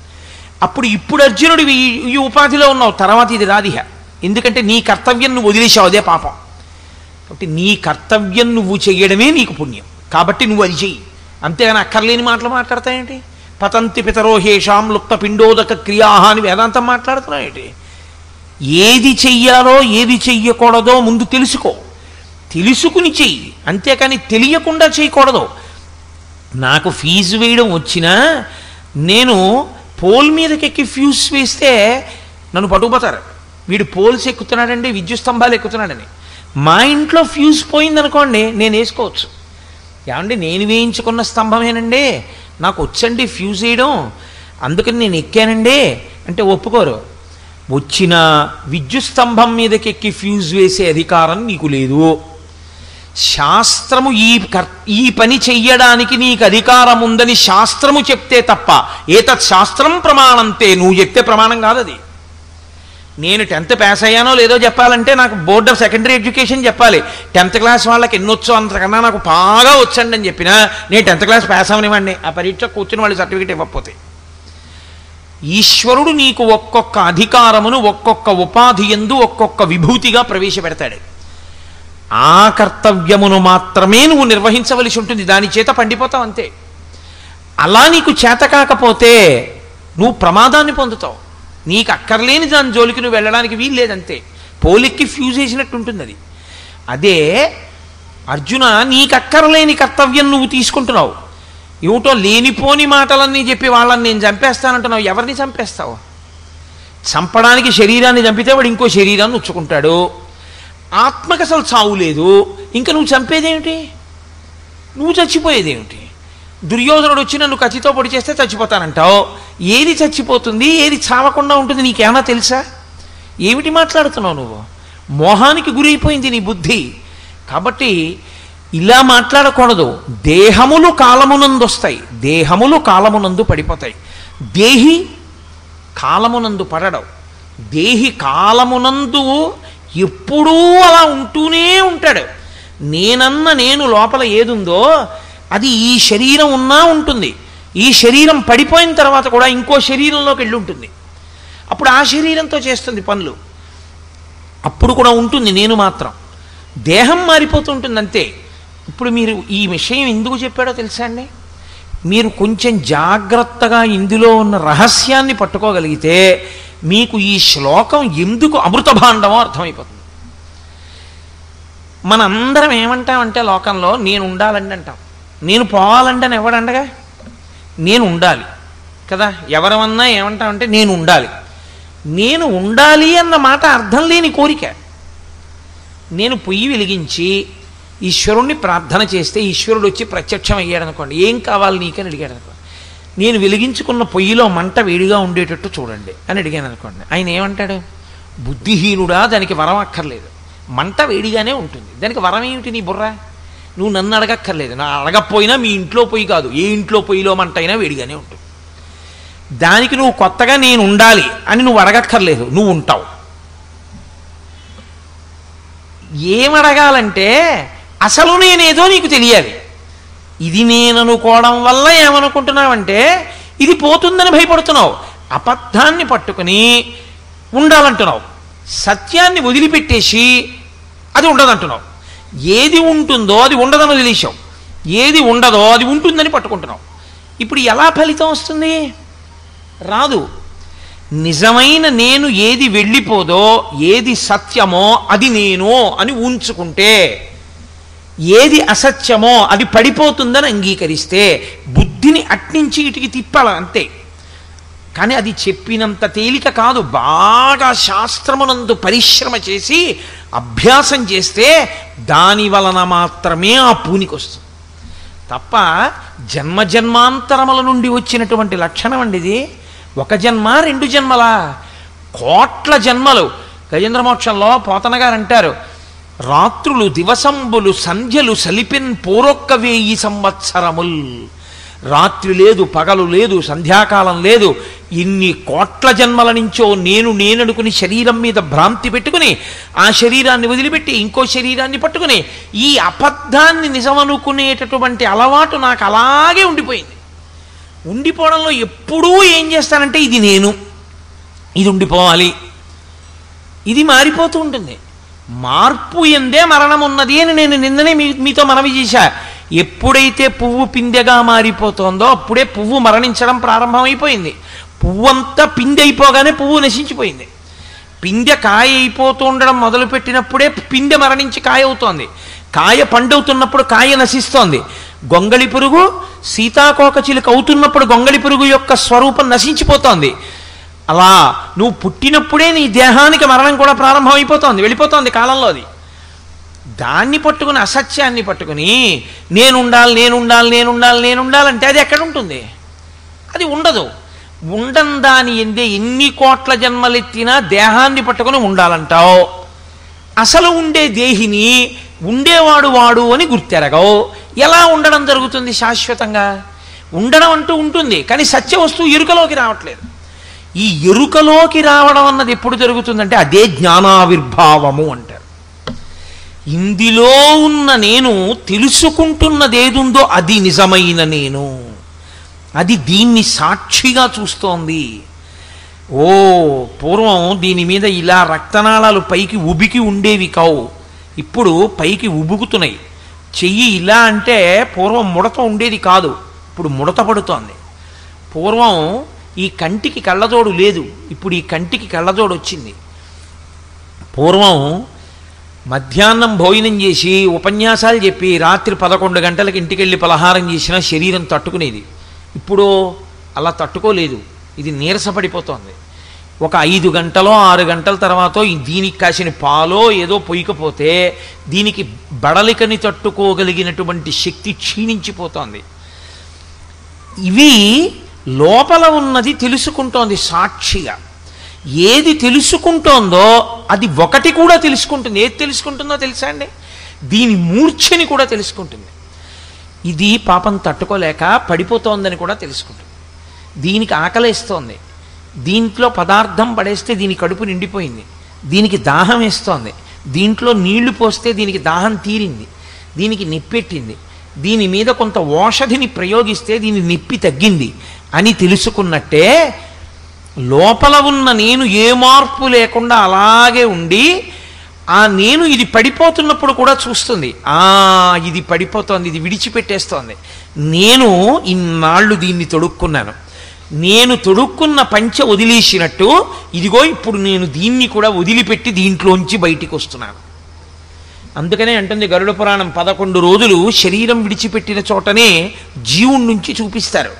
ఇప్పుడు అర్జునుడు ఈ ఉపాధిలో ఉన్నావు, తర్వాత ఇది రాదిహ. ఎందుకంటే నీ కర్తవ్యం నువ్వు వదిలేసావు, అదే పాపం. కాబట్టి నీ కర్తవ్యం నువ్వు చెయ్యడమే నీకు పుణ్యం. కాబట్టి నువ్వు అది చెయ్యి, అంతేగాని అక్కర్లేని మాటలు మాట్లాడతాయేంటి? పతంతి పితరోహేషాం లుప్త పిండోదక క్రియాహ అని వేదాంతం మాట్లాడుతున్నాయేంటి? ఏది చెయ్యాలో ఏది చెయ్యకూడదో ముందు తెలుసుకో, తెలుసుకుని చెయ్యి, అంతేకాని తెలియకుండా చేయకూడదు. నాకు ఫీజు వేయడం వచ్చినా నేను పోల్ మీదకెక్కి ఫ్యూజ్ వేస్తే నన్ను పట్టుకుపోతారు, వీడు పోల్స్ ఎక్కుతున్నాడండి, విద్యుత్ స్తంభాలు ఎక్కుతున్నాడని. మా ఇంట్లో ఫ్యూజ్ పోయిందనుకోండి నేను వేసుకోవచ్చు. ఏమండి నేను వేయించుకున్న స్తంభమేనండి, నాకు వచ్చండి ఫ్యూజ్ వేయడం, అందుకని నేను ఎక్కానండి అంటే ఒప్పుకోరు. వచ్చిన విద్యుత్ స్తంభం మీదకెక్కి ఫ్యూజ్ వేసే అధికారం నీకు లేదు. శాస్త్రము ఈ పని చెయ్యడానికి నీకు అధికారం ఉందని శాస్త్రము చెప్తే తప్ప ఏతత్ శాస్త్రం ప్రమాణంతే, నువ్వు చెప్తే ప్రమాణం కాదు అది. నేను 10th పాస్ అయ్యానో లేదో చెప్పాలంటే నాకు బోర్డ్ ఆఫ్ సెకండరీ ఎడ్యుకేషన్ చెప్పాలి. 10th క్లాస్ వాళ్ళకి ఎన్నొచ్చో అంతకన్నా నాకు బాగా వచ్చండి అని చెప్పినా నేను 10th క్లాస్ పాస్ అవనివ్వండి, ఆ పరీక్ష కూర్చుని వాళ్ళు సర్టిఫికేట్ ఇవ్వకపోతే. ఈశ్వరుడు నీకు ఒక్కొక్క అధికారమును ఒక్కొక్క ఉపాధి యందు ఒక్కొక్క విభూతిగా ప్రవేశపెడతాడు. ఆ కర్తవ్యమును మాత్రమే నువ్వు నిర్వహించవలసి ఉంటుంది, దాని చేత పండిపోతావు అంతే. అలా నీకు చేత కాకపోతే నువ్వు ప్రమాదాన్ని పొందుతావు. నీకు అక్కర్లేని దాని జోలికి నువ్వు వెళ్ళడానికి వీలు లేదంతే, పోలిక్కి ఫ్యూజ్ వేసినట్టు ఉంటుంది అది. అదే అర్జున, నీకు అక్కర్లేని కర్తవ్యం నువ్వు తీసుకుంటున్నావు, ఏమిటో లేనిపోని మాటలన్నీ చెప్పి వాళ్ళని నేను చంపేస్తానంటున్నావు. ఎవరిని చంపేస్తావు? చంపడానికి శరీరాన్ని చంపితే వాడు ఇంకో శరీరాన్ని ఉచ్చుకుంటాడు. ఆత్మకు అసలు చావు లేదు, ఇంకా నువ్వు చంపేదేమిటి? నువ్వు చచ్చిపోయేదేమిటి? దుర్యోధనుడు వచ్చి నన్ను కత్తితో పొడి చేస్తే చచ్చిపోతానంటావు. ఏది చచ్చిపోతుంది, ఏది చావకుండా ఉంటుంది నీకేమన్నా తెలుసా? ఏమిటి మాట్లాడుతున్నావు నువ్వు? మోహానికి గురైపోయింది నీ బుద్ధి. కాబట్టి ఇలా మాట్లాడకూడదు. దేహములు కాలమునందు వస్తాయి, దేహములు కాలమునందు పడిపోతాయి. దేహి కాలమునందు పడడం. దేహి కాలమునందు ఎప్పుడూ అలా ఉంటూనే ఉంటాడు. నేను లోపల ఏదుందో అది ఈ శరీరం ఉన్నా ఉంటుంది. ఈ శరీరం పడిపోయిన తర్వాత కూడా ఇంకో శరీరంలోకి వెళ్ళి ఉంటుంది. అప్పుడు ఆ శరీరంతో చేస్తుంది పనులు. అప్పుడు కూడా ఉంటుంది నేను మాత్రం. దేహం మారిపోతుంటుంది అంతే. ఇప్పుడు మీరు ఈ విషయం ఎందుకు చెప్పాడో తెలుసా అండి? మీరు కొంచెం జాగ్రత్తగా ఇందులో ఉన్న రహస్యాన్ని పట్టుకోగలిగితే మీకు ఈ శ్లోకం ఎందుకు అమృత భాండమో అర్థమైపోతుంది. మనందరం ఏమంటామంటే లోకంలో నేను ఉండాలండి అంటాం. నేను పోవాలండి అని ఎవడండగా? నేను ఉండాలి కదా. ఎవరమన్నా ఏమంటామంటే నేను ఉండాలి. నేను ఉండాలి అన్న మాట అర్థం లేని కోరిక. నేను పొయ్యి వెలిగించి ఈశ్వరుణ్ణి ప్రార్థన చేస్తే ఈశ్వరుడు వచ్చి ప్రత్యక్షం అయ్యాడు అనుకోండి, ఏం కావాలి నీకని అడిగాడు అనుకోండి. నేను వెలిగించుకున్న పొయ్యిలో మంట వేడిగా ఉండేటట్టు చూడండి అని అడిగాను అనుకోండి. ఆయన ఏమంటాడు? బుద్ధిహీనుడా, దానికి వరం అక్కర్లేదు, మంట వేడిగానే ఉంటుంది, దానికి వరం ఏమిటి నీ బుర్ర? నువ్వు నన్ను అడగక్కర్లేదు. నా అడగకపోయినా మీ ఇంట్లో పొయ్యి కాదు, ఏ ఇంట్లో పొయ్యిలో మంట అయినా వేడిగానే ఉంటుంది. దానికి నువ్వు కొత్తగా నేను ఉండాలి అని నువ్వు అడగక్కర్లేదు, నువ్వు ఉంటావు. ఏమడగాలంటే అసలు నేనేదో నీకు తెలియాలి. ఇది నేను అనుకోవడం వల్ల ఏమనుకుంటున్నావంటే ఇది పోతుందని భయపడుతున్నావు. అబద్ధాన్ని పట్టుకుని ఉండాలంటున్నావు, సత్యాన్ని వదిలిపెట్టేసి అది ఉండదంటున్నావు. ఏది ఉంటుందో అది ఉండదని వదిలేసావు, ఏది ఉండదో అది ఉంటుందని పట్టుకుంటున్నావు. ఇప్పుడు ఎలా ఫలితం వస్తుంది? రాదు. నిజమైన నేను ఏది వెళ్ళిపోదో, ఏది సత్యమో అది నేను అని ఉంచుకుంటే, ఏది అసత్యమో అది పడిపోతుందని అంగీకరిస్తే బుద్ధిని అట్నుంచి ఇటుకి తిప్పాలి అంతే. కానీ అది చెప్పినంత తేలిక కాదు. బాగా శాస్త్రమునందు పరిశ్రమ చేసి అభ్యాసం చేస్తే దాని వలన మాత్రమే ఆ పూనికి వస్తుంది తప్ప జన్మజన్మాంతరముల నుండి వచ్చినటువంటి లక్షణం అండి ఇది. ఒక జన్మ, 2 జన్మలా? కోట్ల జన్మలు. గజేంద్రమోక్షంలో పోతన గారు అంటారు, రాత్రులు దివసంబులు సంధ్యలు సలిపిన్ పూరొక్క 1000 సంవత్సరముల్. రాత్రి లేదు, పగలు లేదు, సంధ్యాకాలం లేదు. ఇన్ని కోట్ల జన్మల నుంచో నేననుకుని శరీరం మీద భ్రాంతి పెట్టుకుని ఆ శరీరాన్ని వదిలిపెట్టి ఇంకో శరీరాన్ని పట్టుకుని ఈ అబద్ధాన్ని నిజమనుకునేటటువంటి అలవాటు నాకు అలాగే ఉండిపోయింది. ఉండిపోవడంలో ఎప్పుడూ ఏం చేస్తానంటే ఇది నేను, ఇది ఉండిపోవాలి, ఇది మారిపోతూ ఉంటుంది. మార్పు ఎందే మరణం ఉన్నది అని నేను నిన్ననే మీతో మనవి చేశా. ఎప్పుడైతే పువ్వు పిందెగా మారిపోతుందో అప్పుడే పువ్వు మరణించడం ప్రారంభమైపోయింది. పువ్వంతా పిందె అయిపోగానే పువ్వు నశించిపోయింది. పిందె కాయ అయిపోతూ ఉండడం మొదలుపెట్టినప్పుడే పిందె మరణించి కాయ అవుతోంది. కాయ పండవుతున్నప్పుడు కాయ నశిస్తోంది. గొంగళి పురుగు సీతాకోక చిలుక అవుతున్నప్పుడు గొంగళి పురుగు యొక్క స్వరూపం నశించిపోతోంది. అలా నువ్వు పుట్టినప్పుడే నీ దేహానికి మరణం కూడా ప్రారంభం అయిపోతోంది, వెళ్ళిపోతోంది కాలంలో. అది దాన్ని పట్టుకుని, అసత్యాన్ని పట్టుకుని నేనుండాలంటే అది ఎక్కడ ఉంటుంది? అది ఉండదు. దాని ఎందే ఎన్ని కోట్ల జన్మలెత్తినా దేహాన్ని పట్టుకుని ఉండాలంటావు. అసలు ఉండే దేహిని ఉండేవాడు వాడు అని గుర్తెరగవు. ఎలా ఉండడం జరుగుతుంది శాశ్వతంగా? ఉండడం అంటూ ఉంటుంది, కానీ సత్య వస్తువు ఎరుకలోకి రావట్లేదు. ఈ ఎరుకలోకి రావడం అన్నది ఎప్పుడు జరుగుతుందంటే అదే జ్ఞానావిర్భావము అంటారు. ఇందులో ఉన్న నేను తెలుసుకుంటున్నదేదుందో అది నిజమైన నేను, అది దీన్ని సాక్షిగా చూస్తోంది. పూర్వం దీని మీద ఇలా రక్తనాళాలు పైకి ఉబికి ఉండేవి కావు, ఇప్పుడు పైకి ఉబుకుతున్నాయి. చెయ్యి ఇలా అంటే పూర్వం ముడత ఉండేది కాదు, ఇప్పుడు ముడత పడుతోంది. పూర్వం ఈ కంటికి కళ్ళజోడు లేదు, ఇప్పుడు ఈ కంటికి కళ్ళజోడు వచ్చింది. పూర్వం మధ్యాహ్నం భోజనం చేసి ఉపన్యాసాలు చెప్పి రాత్రి 11 గంటలకు ఇంటికి వెళ్ళి పలహారం చేసినా శరీరం తట్టుకునేది. ఇప్పుడు అలా తట్టుకోలేదు, ఇది నీరసపడిపోతోంది. ఒక 5 గంటలో 6 గంటల తర్వాత దీనికి కాసిన పాలో ఏదో పొయ్యకపోతే దీనికి బడలికని తట్టుకోగలిగినటువంటి శక్తి క్షీణించిపోతోంది. ఇవి లోపల ఉన్నది తెలుసుకుంటోంది సాక్షిగా. ఏది తెలుసుకుంటోందో అది ఒకటి కూడా తెలుసుకుంటుంది. ఏది తెలుసుకుంటుందో తెలుసా అండి? దీని మూర్ఛని కూడా తెలుసుకుంటుంది. ఇది పాపం తట్టుకోలేక పడిపోతోందని కూడా తెలుసుకుంటుంది. దీనికి ఆకలేస్తోంది, దీంట్లో పదార్థం పడేస్తే దీని కడుపు నిండిపోయింది, దీనికి దాహం వేస్తోంది, దీంట్లో నీళ్లు పోస్తే దీనికి దాహం తీరింది, దీనికి నిప్పెట్టింది, దీని మీద కొంత ఓషధిని ప్రయోగిస్తే దీని నిప్పి తగ్గింది అని తెలుసుకున్నట్టే లోపల ఉన్న నేను ఏ మార్పు లేకుండా అలాగే ఉండి ఆ నేను ఇది పడిపోతున్నప్పుడు కూడా చూస్తుంది. ఇది పడిపోతోంది, ఇది విడిచిపెట్టేస్తోంది. నేను ఇన్నాళ్ళు దీన్ని తొడుక్కున్నాను, నేను తొడుక్కున్న పంచె వదిలేసినట్టు ఇదిగో ఇప్పుడు నేను దీన్ని కూడా వదిలిపెట్టి దీంట్లోంచి బయటికి వస్తున్నాను. అందుకనే అంటుంది గరుడ పురాణం, 11 రోజులు శరీరం విడిచిపెట్టిన చోటనే జీవుడి నుంచి చూపిస్తారు,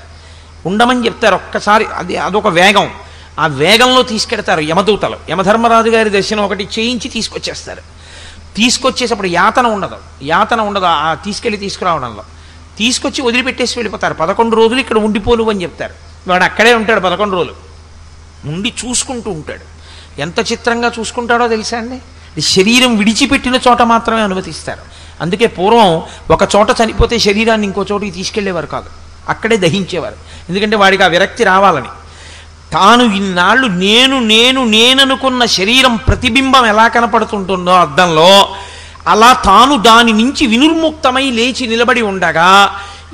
ఉండమని చెప్తారు. ఒక్కసారి అదొక వేగం, ఆ వేగంలో తీసుకెడతారు యమదూతలు. యమధర్మరాజు గారి దర్శనం ఒకటి చేయించి తీసుకొచ్చేస్తారు. తీసుకొచ్చేటప్పుడు యాతన ఉండదు ఆ తీసుకురావడంలో. తీసుకొచ్చి వదిలిపెట్టేసి వెళ్ళిపోతారు. 11 రోజులు ఇక్కడ ఉండిపోను అని చెప్తారు. వాడు అక్కడే ఉంటాడు 11 రోజులు ఉండి చూసుకుంటూ ఉంటాడు. ఎంత చిత్రంగా చూసుకుంటాడో తెలుసా అండి. శరీరం విడిచిపెట్టిన చోట మాత్రమే అనుమతిస్తారు. అందుకే పూర్వం ఒక చోట చనిపోతే శరీరాన్ని ఇంకో చోటికి తీసుకెళ్లేవారు కాదు, అక్కడే దహించేవారు. ఎందుకంటే వాడికి ఆ విరక్తి రావాలని. తాను ఇన్నాళ్ళు నేననుకున్న శరీరం ప్రతిబింబం ఎలా కనపడుతుంటుందో అద్దంలో, అలా తాను దాని నుంచి వినుర్ముక్తమై లేచి నిలబడి ఉండగా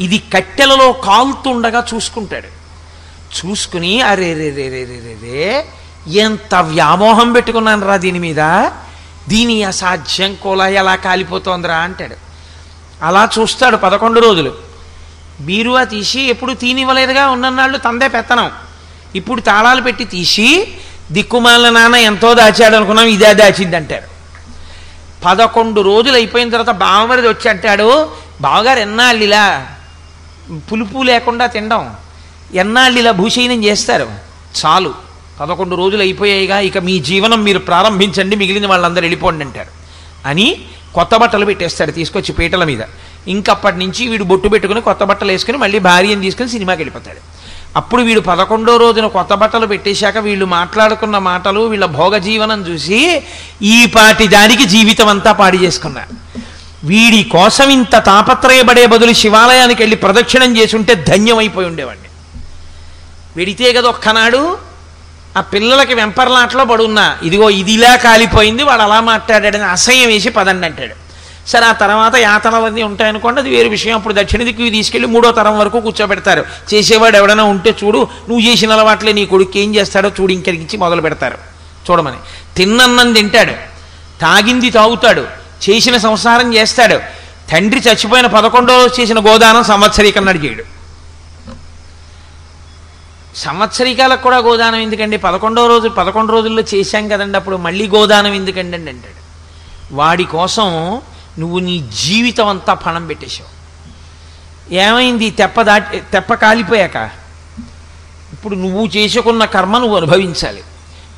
ఇది కట్టెలలో కాలుతుండగా చూసుకుంటాడు. చూసుకుని అరే రే రే రే రే రే ఎంత వ్యామోహం పెట్టుకున్నాను రా దీని మీద, దీని అసాధ్యం కోలా ఎలా కాలిపోతోందిరా అంటాడు. అలా చూస్తాడు 11 రోజులు. బీరువా తీసి ఎప్పుడు తీనివ్వలేదుగా ఉన్నన్నాళ్ళు తందే పెత్తనం. ఇప్పుడు తాళాలు పెట్టి తీసి దిక్కుమాల నాన్న ఎంతో దాచాడు అనుకున్నాం, ఇదే దాచింది అంటారు. 11 రోజులు అయిపోయిన తర్వాత బావమరిది వచ్చి అంటాడు, బావగారు ఎన్నాళ్ళు ఇలా పులుపు లేకుండా తినడం, ఎన్నాళ్ళు ఇలా భూషయనం చేస్తారు, చాలు 11 రోజులు అయిపోయాయిగా, ఇక మీ జీవనం మీరు ప్రారంభించండి, మిగిలిన వాళ్ళందరూ వెళ్ళిపోండి అంటారు అని కొత్త బట్టలు పెట్టేస్తాడు తీసుకొచ్చి పీటల మీద. ఇంకప్పటి నుంచి వీడు బొట్టు పెట్టుకుని కొత్త బట్టలు వేసుకుని మళ్ళీ భార్యను తీసుకుని సినిమాకి వెళ్ళిపోతాడు. అప్పుడు వీడు 11వ రోజున కొత్త బట్టలు పెట్టేశాక వీళ్ళు మాట్లాడుకున్న మాటలు, వీళ్ళ భోగ జీవనం చూసి ఈ పాటి దానికి జీవితం అంతా పాడి చేసుకున్నారు. వీడి కోసం ఇంత తాపత్రయపడే బదులు శివాలయానికి వెళ్ళి ప్రదక్షిణం చేసుంటే ధన్యమైపోయి ఉండేవాడిని. వెడితే కదా ఒక్కనాడు ఆ పిల్లలకి వెంపర్లాట్లో పడున్నా, ఇదిగో ఇదిలా కాలిపోయింది, వాడు అలా మాట్లాడాడని అసహ్యం వేసి పదండి అంటాడు. సరే, ఆ తర్వాత యాతనలన్నీ ఉంటాయనుకోండి, అది వేరు విషయం. అప్పుడు దక్షిణ దిక్కు తీసుకెళ్ళి 3వ తరం వరకు కూర్చోబెడతారు. చేసేవాడు ఎవడైనా ఉంటే చూడు, నువ్వు చేసిన అలవాట్లే నీ కొడుకు ఏం చేస్తాడో చూడు, ఇంకరించి మొదలు పెడతారు చూడమని. తిన్నన్నం తింటాడు, తాగింది తాగుతాడు, చేసిన సంసారం చేస్తాడు. తండ్రి చచ్చిపోయిన 11వ రోజు చేసిన గోదానం సంవత్సరీకన్నాడు చేయడు. సంవత్సరికాలకు కూడా గోదానం ఎందుకండి, 11వ రోజు 11 రోజుల్లో చేశాం కదండి, అప్పుడు మళ్ళీ గోదానం ఎందుకండి అని అంటాడు. వాడి కోసం నువ్వు నీ జీవితం అంతా పణం పెట్టేశావు. ఏమైంది, తెప్ప కాలిపోయాక ఇప్పుడు నువ్వు చేసుకున్న కర్మ నువ్వు అనుభవించాలి.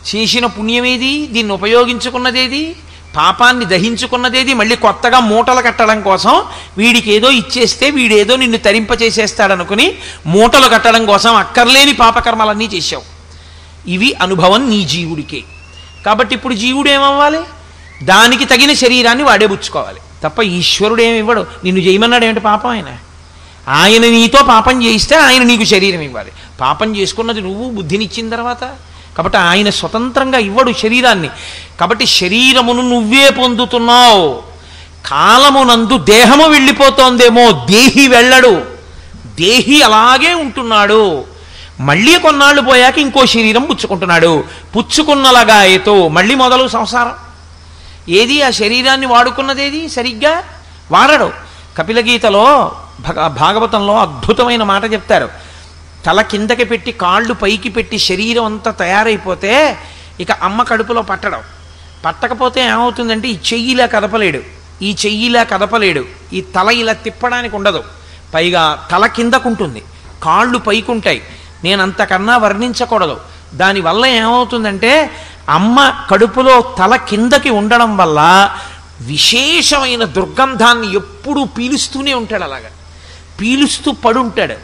చేసిన పుణ్యమేది, దీన్ని ఉపయోగించుకున్నదేది, పాపాన్ని దహించుకున్నదేది, మళ్ళీ కొత్తగా మూటలు కట్టడం కోసం వీడికి ఏదో ఇచ్చేస్తే వీడేదో నిన్ను తరింపచేసేస్తాడనుకుని మూటలు కట్టడం కోసం అక్కర్లేని పాపకర్మలన్నీ చేశావు. ఇవి అనుభవం నీ జీవుడికే. కాబట్టి ఇప్పుడు జీవుడు ఏమవ్వాలి, దానికి తగిన శరీరాన్ని వాడే పుచ్చుకోవాలి తప్ప ఈశ్వరుడు ఏమి ఇవ్వడు. నిన్ను చేయమన్నాడు ఏమిటి పాపం, ఆయన నీతో పాపం చేయిస్తే ఆయన నీకు శరీరం ఇవ్వాలి. పాపం చేసుకున్నది నువ్వు బుద్ధినిచ్చిన తర్వాత. కాబట్టి ఆయన స్వతంత్రంగా ఇవ్వడు శరీరాన్ని. కాబట్టి శరీరమును నువ్వే పొందుతున్నావు. కాలమునందు దేహము వెళ్ళిపోతోందేమో, దేహి వెళ్ళడు, దేహి అలాగే ఉంటున్నాడు. మళ్ళీ కొన్నాళ్ళు పోయాక ఇంకో శరీరం పుచ్చుకుంటున్నాడు. పుచ్చుకున్నలాగాయతో మళ్ళీ మొదలు సంసారం. ఏది ఆ శరీరాన్ని వాడుకున్నదేది సరిగ్గా వాడడు. కపిలగీతలో భాగవతంలో అద్భుతమైన మాట చెప్తారు. తల కిందకి పెట్టి కాళ్ళు పైకి పెట్టి శరీరం అంతా తయారైపోతే ఇక అమ్మ కడుపులో పట్టకపోతే ఏమవుతుందంటే ఈ చెయ్యిలా కదపలేడు, ఈ చెయ్యిలా కదపలేడు, ఈ తల ఇలా తిప్పడానికి ఉండదు. పైగా తల కిందకుంటుంది, కాళ్ళు పైకుంటాయి. నేను అంతకన్నా వర్ణించకూడదు. దానివల్ల ఏమవుతుందంటే అమ్మ కడుపులో తల కిందకి ఉండడం వల్ల విశేషమైన దుర్గంధాన్ని ఎప్పుడూ పీలుస్తూనే ఉంటాడు. అలాగా పీలుస్తూ పడుంటాడు.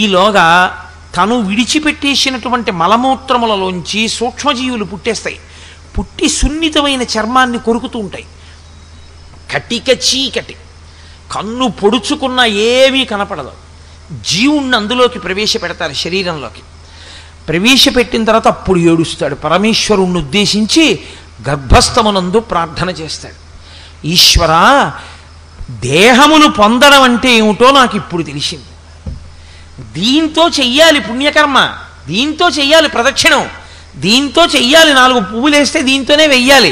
ఈలోగా తను విడిచిపెట్టేసినటువంటి మలమూత్రములలోంచి సూక్ష్మజీవులు పుట్టేస్తాయి. పుట్టి సున్నితమైన చర్మాన్ని కొరుకుతూ ఉంటాయి. కటిక చీకటి, కన్ను పొడుచుకున్న ఏమీ కనపడదు. జీవుణ్ణి అందులోకి ప్రవేశపెడతారు, శరీరంలోకి ప్రవేశపెట్టిన తర్వాత అప్పుడు ఏడుస్తాడు. పరమేశ్వరుణ్ణి ఉద్దేశించి గర్భస్థమునందు ప్రార్థన చేస్తాడు. ఈశ్వర, దేహమును పొందడం అంటే ఏమిటో నాకు ఇప్పుడు తెలిసింది. దీంతో చెయ్యాలి పుణ్యకర్మ, దీంతో చెయ్యాలి ప్రదక్షిణం, దీంతో చెయ్యాలి, 4 పువ్వులు వేస్తే దీంతోనే వెయ్యాలి.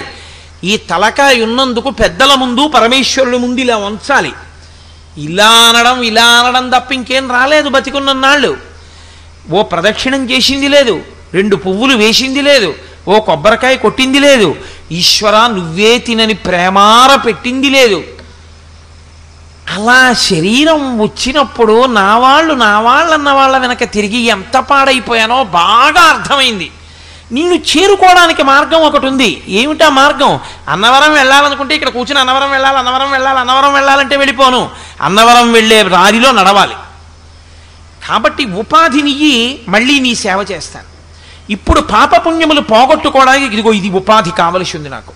ఈ తలకాయ ఉన్నందుకు పెద్దల ముందు పరమేశ్వరుడి ముందు ఇలా వంచాలి. ఇలా అనడం తప్ప ఇంకేం రాలేదు బతికున్నన్నాళ్ళు. ఓ ప్రదక్షిణం చేసింది లేదు, 2 పువ్వులు వేసింది లేదు, ఓ కొబ్బరికాయ కొట్టింది లేదు, ఈశ్వర నువ్వే తినని ప్రేమార పెట్టింది లేదు. అలా శరీరం వచ్చినప్పుడు నా వాళ్ళు అన్న వాళ్ళ వెనక తిరిగి ఎంత పాడైపోయానో బాగా అర్థమైంది. నిన్ను చేరుకోవడానికి మార్గం ఒకటి ఉంది. ఏమిటా మార్గం? అన్నవరం వెళ్ళాలనుకుంటే ఇక్కడ కూర్చుని అన్నవరం వెళ్ళాలంటే వెళ్ళిపోను. అన్నవరం వెళ్ళే దారిలో నడవాలి. కాబట్టి ఉపాధినియ్యి, మళ్ళీ నీ సేవ చేస్తాను. ఇప్పుడు పాపపుణ్యములు పోగొట్టుకోవడానికి ఇదిగో ఇది ఉపాధి కావలసి ఉంది నాకు.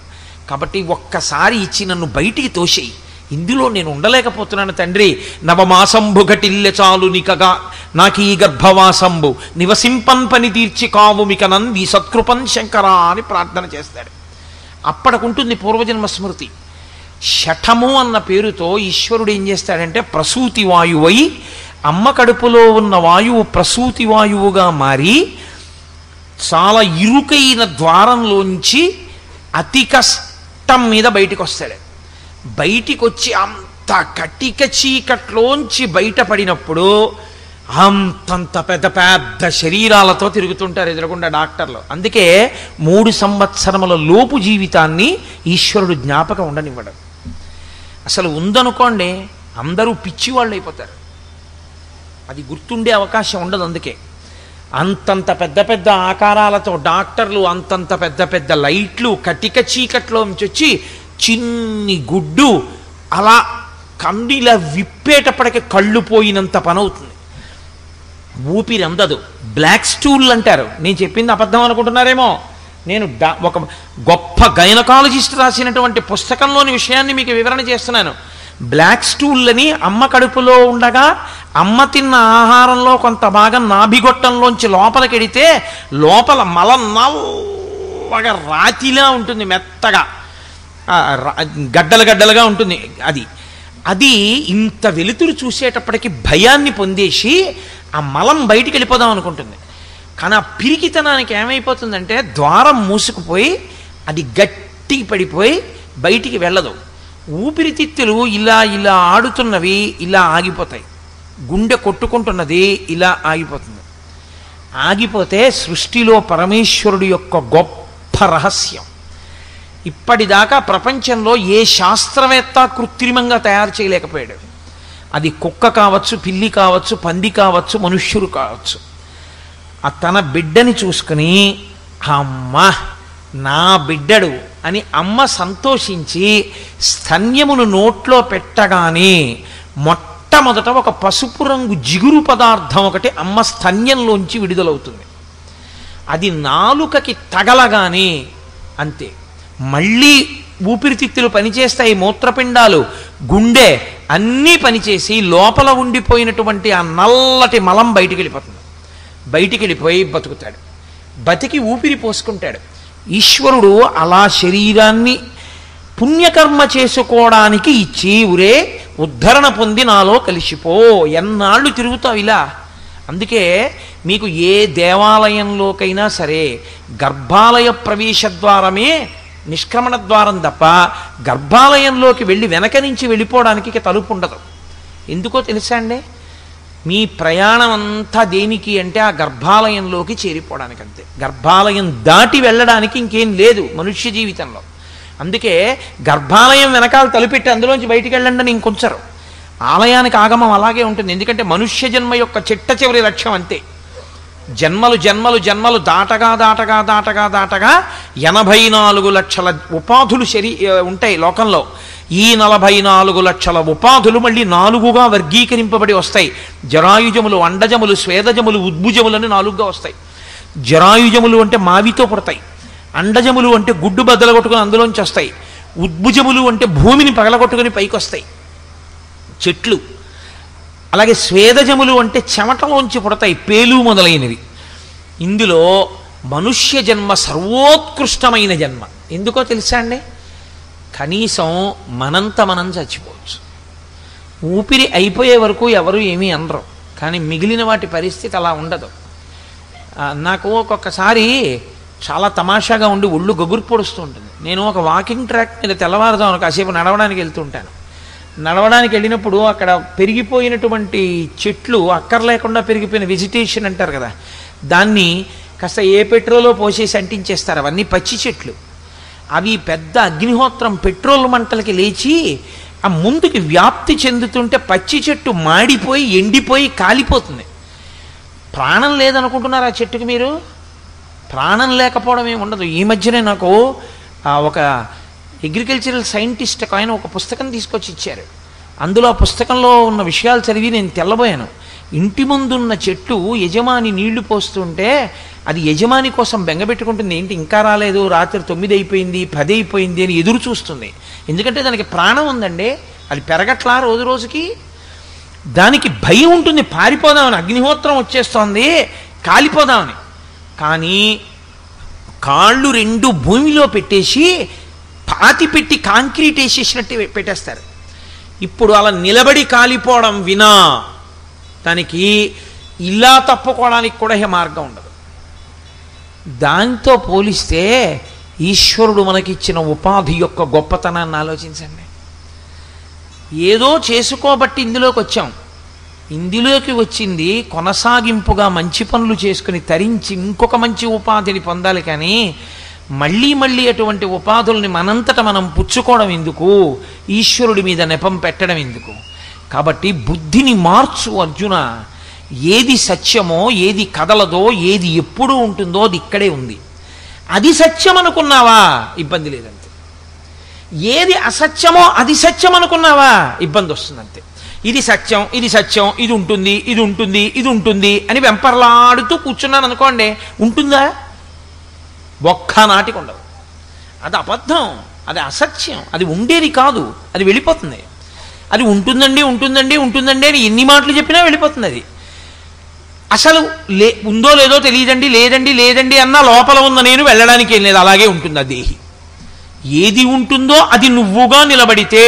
కాబట్టి ఒక్కసారి ఇచ్చి నన్ను బయటికి తోసేయి. ఇందులో నేను ఉండలేకపోతున్నాను తండ్రి. నవమాసంబు ఘటిల్లె చాలు నికగా నాకీ గర్భవాసంబు నివసింపన్ పని తీర్చి కావు మిక నంది సత్కృపన్ శంకరా అని ప్రార్థన చేస్తాడు. అప్పటికుంటుంది పూర్వజన్మ స్మృతి. శఠము అన్న పేరుతో ఈశ్వరుడు ఏం చేస్తాడంటే ప్రసూతి వాయువై, అమ్మ కడుపులో ఉన్న వాయువు ప్రసూతి వాయువుగా మారి చాలా ఇరుకైన ద్వారంలోంచి అతి కష్టం మీద బయటికి వస్తాడు. బయటికి వచ్చి అంత కటిక చీకట్లోంచి బయటపడినప్పుడు అంతంత పెద్ద పెద్ద శరీరాలతో తిరుగుతుంటారు ఎదురకుండా డాక్టర్లు. అందుకే 3 సంవత్సరముల లోపు జీవితాన్ని ఈశ్వరుడు జ్ఞాపకం ఉండనివ్వడం. అసలు ఉందనుకోండి అందరూ పిచ్చివాళ్ళు అయిపోతారు, అది గుర్తుండే అవకాశం ఉండదు. అందుకే అంతంత పెద్ద పెద్ద ఆకారాలతో డాక్టర్లు, అంతంత పెద్ద పెద్ద లైట్లు, కటిక చీకట్లోంచి వచ్చి చిన్ని గుడ్డు అలా కండిలా విప్పేటప్పటికి కళ్ళు పోయినంత పని అవుతుంది. ఊపిరి అందదు. బ్లాక్ స్టూల్ అంటారు. నేను చెప్పింది అబద్ధం అనుకుంటున్నారేమో. నేను ఒక గొప్ప గైనకాలజిస్ట్ రాసినటువంటి పుస్తకంలోని విషయాన్ని మీకు వివరణ చేస్తున్నాను. బ్లాక్ స్టూల్ అని అమ్మ కడుపులో ఉండగా అమ్మ తిన్న ఆహారంలో కొంత భాగం నాభిగొట్టంలోంచి లోపలికెడితే లోపల మలం నల్లగా రాతిలా ఉంటుంది, మెత్తగా గడ్డలుగా ఉంటుంది. అది ఇంత వెలుతురు చూసేటప్పటికి భయాన్ని పొందేసి ఆ మలం బయటికి వెళ్ళిపోదాం అనుకుంటుంది. కానీ ఆ పిరికితనానికి ఏమైపోతుందంటే ద్వారం మూసుకుపోయి అది గట్టి పడిపోయి బయటికి వెళ్ళదు. ఊపిరితిత్తులు ఇలా ఆడుతున్నవి ఇలా ఆగిపోతాయి. గుండె కొట్టుకుంటున్నది ఇలా ఆగిపోతుంది. ఆగిపోతే సృష్టిలో పరమేశ్వరుడు యొక్క గొప్ప రహస్యం. ఇప్పటిదాకా ప్రపంచంలో ఏ శాస్త్రవేత్త కృత్రిమంగా తయారు చేయలేకపోయాడు. అది కుక్క కావచ్చు, పిల్లి కావచ్చు, పంది కావచ్చు, మనుష్యుడు కావచ్చు. ఆ తన బిడ్డని చూసుకుని అమ్మ నా బిడ్డడు అని అమ్మ సంతోషించి స్తన్యమును నోట్లో పెట్టగానే మొట్టమొదట ఒక పసుపు రంగు జిగురు పదార్థం ఒకటి అమ్మ స్తన్యంలోంచి విడుదలవుతుంది. అది నాలుకకి తగలగానే అంతే, మళ్ళీ ఊపిరితిత్తులు పనిచేస్తాయి, మూత్రపిండాలు, గుండె అన్నీ పనిచేసి లోపల ఉండిపోయినటువంటి ఆ నల్లటి మలం బయటికి వెళ్ళిపోతుంది. బయటికి వెళ్ళిపోయి బతుకుతాడు. బతికి ఊపిరి పోసుకుంటాడు. ఈశ్వరుడు అలా శరీరాన్ని పుణ్యకర్మ చేసుకోవడానికి ఇచ్చి ఉరే ఉద్ధరణ పొంది నాలో కలిసిపో, ఎన్నాళ్ళు తిరుగుతావు ఇలా. అందుకే మీకు ఏ దేవాలయంలోకైనా సరే గర్భాలయ ప్రవేశ ద్వారమే నిష్క్రమణ ద్వారం తప్ప గర్భాలయంలోకి వెళ్ళి వెనక నుంచి వెళ్ళిపోవడానికి తలుపు ఉండదు. ఎందుకో తెలుసా అండి? మీ ప్రయాణం అంతా దేనికి అంటే ఆ గర్భాలయంలోకి చేరిపోవడానికి అంతే. గర్భాలయం దాటి వెళ్ళడానికి ఇంకేం లేదు మనుష్య జీవితంలో. అందుకే గర్భాలయం వెనకాల తలుపెట్టి అందులోంచి బయటికి వెళ్ళండి అని ఇంకొంచరు. ఆలయానికి ఆగమం అలాగే ఉంటుంది. ఎందుకంటే మనుష్య జన్మ యొక్క చిట్ట చివరి లక్ష్యం అంతే. జన్మలు జన్మలు జన్మలు దాటగా 84 లక్షల ఉపాధులు ఉంటాయి లోకంలో. ఈ 44 లక్షల ఉపాధులు మళ్ళీ 4గా వర్గీకరింపబడి వస్తాయి. జరాయుజములు, అండజములు, స్వేదజములు, ఉద్భుజములని 4గా వస్తాయి. జరాయుజములు అంటే మావితో పుడతాయి, అండజములు అంటే గుడ్డు బద్దలు కొట్టుకుని అందులోంచి వస్తాయి, ఉద్భుజములు అంటే భూమిని పగలగొట్టుకుని పైకొస్తాయి చెట్లు. అలాగే స్వేదజములు అంటే చెమటలోంచి పుడతాయి పేలు మొదలైనవి. ఇందులో మనుష్య జన్మ సర్వోత్కృష్టమైన జన్మ. ఎందుకో తెలుసా అండి? కనీసం మనంత మనం చచ్చిపోవచ్చు. ఊపిరి అయిపోయే వరకు ఎవరు ఏమీ అనరు, కానీ మిగిలిన వాటి పరిస్థితి అలా ఉండదు. నాకు ఒక్కొక్కసారి చాలా తమాషాగా ఉండి ఒళ్ళు గగురు పొడుస్తూ ఉంటుంది. నేను ఒక వాకింగ్ ట్రాక్ మీద తెల్లవారుదాం కాసేపు నడవడానికి వెళ్తుంటాను. నడవడానికి వెళ్ళినప్పుడు అక్కడ పెరిగిపోయినటువంటి చెట్లు, అక్కర్లేకుండా పెరిగిపోయిన వెజిటేషన్ అంటారు కదా, దాన్ని కాస్త ఏ పెట్రోలో పోసేసి అంటించేస్తారు. అవన్నీ పచ్చి చెట్లు. అవి పెద్ద అగ్నిహోత్రం పెట్రోల్ మంటలకి లేచి ఆ ముందుకి వ్యాప్తి చెందుతుంటే పచ్చి చెట్టు మాడిపోయి ఎండిపోయి కాలిపోతుంది. ప్రాణం లేదనుకుంటున్నారు ఆ చెట్టుకి మీరు? ప్రాణం లేకపోవడం ఏమి ఉండదు. ఈ మధ్యనే నాకు ఒక అగ్రికల్చరల్ సైంటిస్ట్ ఆయన ఒక పుస్తకం తీసుకొచ్చి ఇచ్చారు. అందులో ఆ పుస్తకంలో ఉన్న విషయాలు చదివి నేను తెల్లబోయాను. ఇంటి ముందున్న చెట్టు యజమాని నీళ్లు పోస్తుంటే అది యజమాని కోసం బెంగపెట్టుకుంటుంది. ఏంటి ఇంకా రాలేదు, రాత్రి 9 అయిపోయింది 10 అయిపోయింది అని ఎదురు చూస్తుంది. ఎందుకంటే దానికి ప్రాణం ఉందండి, అది పెరగట్లా రోజు రోజుకి. దానికి భయం ఉంటుంది, పారిపోదామని, అగ్నిహోత్రం వచ్చేస్తోంది కాలిపోదామని. కానీ కాళ్ళు 2 భూమిలో పెట్టేసి పాతి పెట్టి కాంక్రీట్ వేసేసినట్టు పెట్టేస్తారు. ఇప్పుడు అలా నిలబడి కాలిపోవడం వినా దానికి ఇలా తప్పుకోవడానికి కూడా ఏ మార్గం ఉండదు. దాంతో పోలిస్తే ఈశ్వరుడు మనకిచ్చిన ఉపాధి యొక్క గొప్పతనాన్ని ఆలోచించండి. ఏదో చేసుకోబట్టి ఇందులోకి వచ్చాం. ఇందులోకి వచ్చింది కొనసాగింపుగా మంచి పనులు చేసుకుని తరించి ఇంకొక మంచి ఉపాధిని పొందాలి. కానీ మళ్ళీ మళ్ళీ అటువంటి ఉపాధుల్ని మనంతట మనం పుచ్చుకోవడం ఎందుకు? ఈశ్వరుడి మీద నెపం పెట్టడం ఎందుకు? కాబట్టి బుద్ధిని మార్చు అర్జున. ఏది సత్యమో, ఏది కదలదో, ఏది ఎప్పుడూ ఉంటుందో అది ఇక్కడే ఉంది. అది సత్యం అనుకున్నావా ఇబ్బంది లేదంతే. ఏది అసత్యమో అది సత్యం అనుకున్నావా ఇబ్బంది వస్తుందంతే. ఇది సత్యం, ఇది సత్యం, ఇది ఉంటుంది, ఇది ఉంటుంది, ఇది ఉంటుంది అని వెంపర్లాడుతూ కూర్చున్నాను అనుకోండి, ఉంటుందా? ఒక్కనాటికి ఉండదు. అది అబద్ధం, అది అసత్యం, అది ఉండేది కాదు, అది వెళ్ళిపోతుంది. అది ఉంటుందండి ఉంటుందండి ఉంటుందండి అని ఎన్ని మాటలు చెప్పినా వెళ్ళిపోతుంది. అది అసలు ఉందో లేదో తెలియదండి, లేదండి లేదండి అన్నా లోపల ఉన్న నేను వెళ్ళడానికి ఏం లేదు, అలాగే ఉంటుంది ఆ దేహి. ఏది ఉంటుందో అది నువ్వుగా నిలబడితే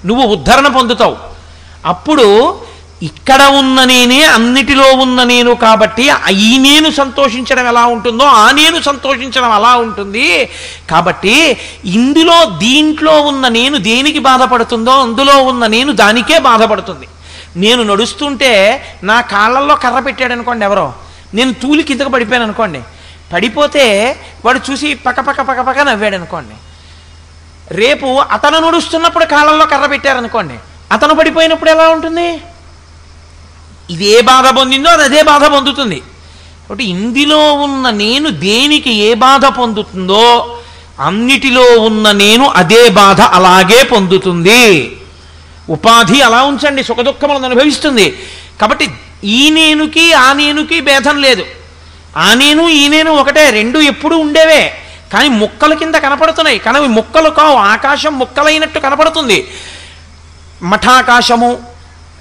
నువ్వు ఉద్ధరణ పొందుతావు. అప్పుడు ఇక్కడ ఉన్న నేనే అన్నిటిలో ఉన్న నేను కాబట్టి ఈ నేను సంతోషించడం ఎలా ఉంటుందో ఆ నేను సంతోషించడం అలా ఉంటుంది. కాబట్టి ఇందులో దీంట్లో ఉన్న నేను దేనికి బాధపడుతుందో అందులో ఉన్న నేను దానికే బాధపడుతుంది. నేను నడుస్తుంటే నా కాళ్ళల్లో కర్ర పెట్టాడు అనుకోండి ఎవరో, నేను తూలి కిందకు పడిపోయాను అనుకోండి, పడిపోతే వాడు చూసి పక్క నవ్వాడు అనుకోండి. రేపు అతను నడుస్తున్నప్పుడు కాళ్ళల్లో కర్ర పెట్టారనుకోండి, అతను పడిపోయినప్పుడు ఎలా ఉంటుంది? ఇదే బాధ పొందిందో అది అదే బాధ పొందుతుంది. కాబట్టి ఇందులో ఉన్న నేను దేనికి ఏ బాధ పొందుతుందో అన్నిటిలో ఉన్న నేను అదే బాధ అలాగే పొందుతుంది. ఉపాధి అలా ఉంచండి, సుఖదుఖములను అనుభవిస్తుంది. కాబట్టి ఈ నేనుకి ఆ నేనుకి భేదం లేదు. ఆ నేను ఈ నేను ఒకటే, రెండు ఎప్పుడు ఉండేవే. కానీ ముక్కల కింద కనపడుతున్నాయి, కానీ ముక్కలు కావు. ఆకాశం ముక్కలైనట్టు కనపడుతుంది. మఠాకాశము,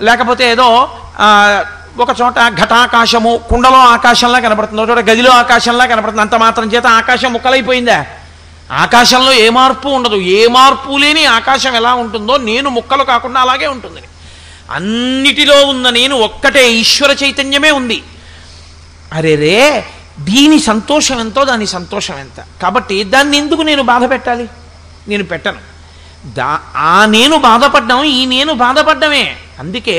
లేకపోతే ఏదో ఒక చోట ఘటాకాశము, కుండలో ఆకాశంలా కనపడుతుంది, ఒక చోట గదిలో ఆకాశంలా కనపడుతుంది. అంత మాత్రం చేత ఆకాశం ముక్కలైపోయిందా? ఆకాశంలో ఏ మార్పు ఉండదు. ఏ మార్పు లేని ఆకాశం ఎలా ఉంటుందో నేను ముక్కలు కాకుండా అలాగే ఉంటుంది. అన్నిటిలో ఉన్న నేను ఒక్కటే, ఈశ్వర చైతన్యమే ఉంది. అరేరే, దీని సంతోషం ఎంతో దాని సంతోషం ఎంత. కాబట్టి దాన్ని ఎందుకు నేను బాధ పెట్టాలి? నేను పెట్టను. ఆ నేను బాధపడ్డం ఈ నేను బాధపడ్డమే. అందుకే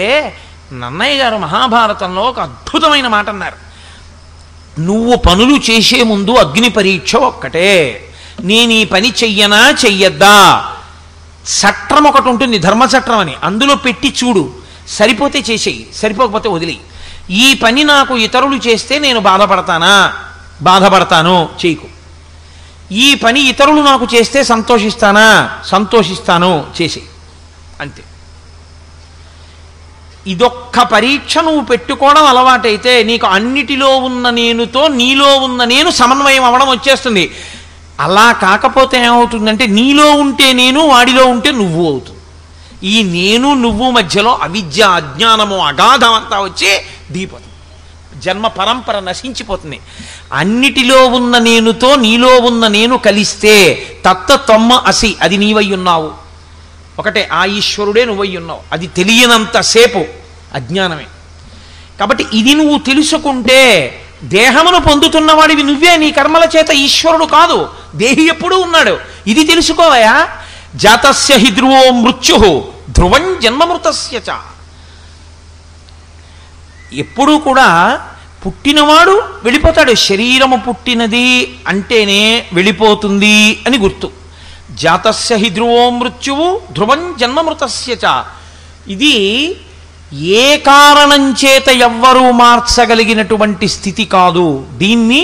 నన్నయ్య గారు మహాభారతంలో ఒక అద్భుతమైన మాట అన్నారు. నువ్వు పనులు చేసే ముందు అగ్ని పరీక్ష ఒక్కటే. నేను ఈ పని చెయ్యనా చెయ్యద్దా? చట్రం ఒకటి ఉంటుంది, ధర్మచట్రం అని, అందులో పెట్టి చూడు. సరిపోతే చేసేయి, సరిపోకపోతే వదిలేయి. ఈ పని నాకు ఇతరులు చేస్తే నేను బాధపడతాను, చేయకు. ఈ పని ఇతరులు నాకు చేస్తే సంతోషిస్తాను, చేసేయి. అంతే. ఇదొక్క పరీక్ష నువ్వు పెట్టుకోవడం అలవాటైతే నీకు అన్నిటిలో ఉన్న నేనుతో నీలో ఉన్న నేను సమన్వయం అవ్వడం వచ్చేస్తుంది. అలా కాకపోతే ఏమవుతుందంటే నీలో ఉంటే నేను, వాడిలో ఉంటే నువ్వు అవుతుంది. ఈ నేను నువ్వు మధ్యలో అవిద్య, అజ్ఞానము, అగాధం అంతా వచ్చి దిగిపోతుంది. జన్మ పరంపర నశించిపోతుంది. అన్నిటిలో ఉన్న నేనుతో నీలో ఉన్న నేను కలిస్తే తత్వ అసి, అది నీవై ఉన్నావు. ఒకటే ఆ ఈశ్వరుడే నువ్వై ఉన్నావు. అది తెలియనంతసేపు అజ్ఞానమే. కాబట్టి ఇది నువ్వు తెలుసుకుంటే దేహమును పొందుతున్నవాడివి నువ్వే, నీ కర్మల చేత ఈశ్వరుడు కాదు. దేహి ఎప్పుడూ ఉన్నాడు. ఇది తెలుసుకోవయా. జాతస్య హి ధ్రువో మృత్యు ధ్రువం జన్మమృతస్య చ. ఎప్పుడూ కూడా పుట్టినవాడు వెళ్ళిపోతాడు. శరీరము పుట్టినది అంటేనే వెళ్ళిపోతుంది అని గుర్తు. జాతస్య హి ధ్రువో మృత్యువు ధ్రువం జన్మమృతస్య చ. ఇది ఏ కారణం చేత ఎవ్వరూ మార్చగలిగినటువంటి స్థితి కాదు. దీన్ని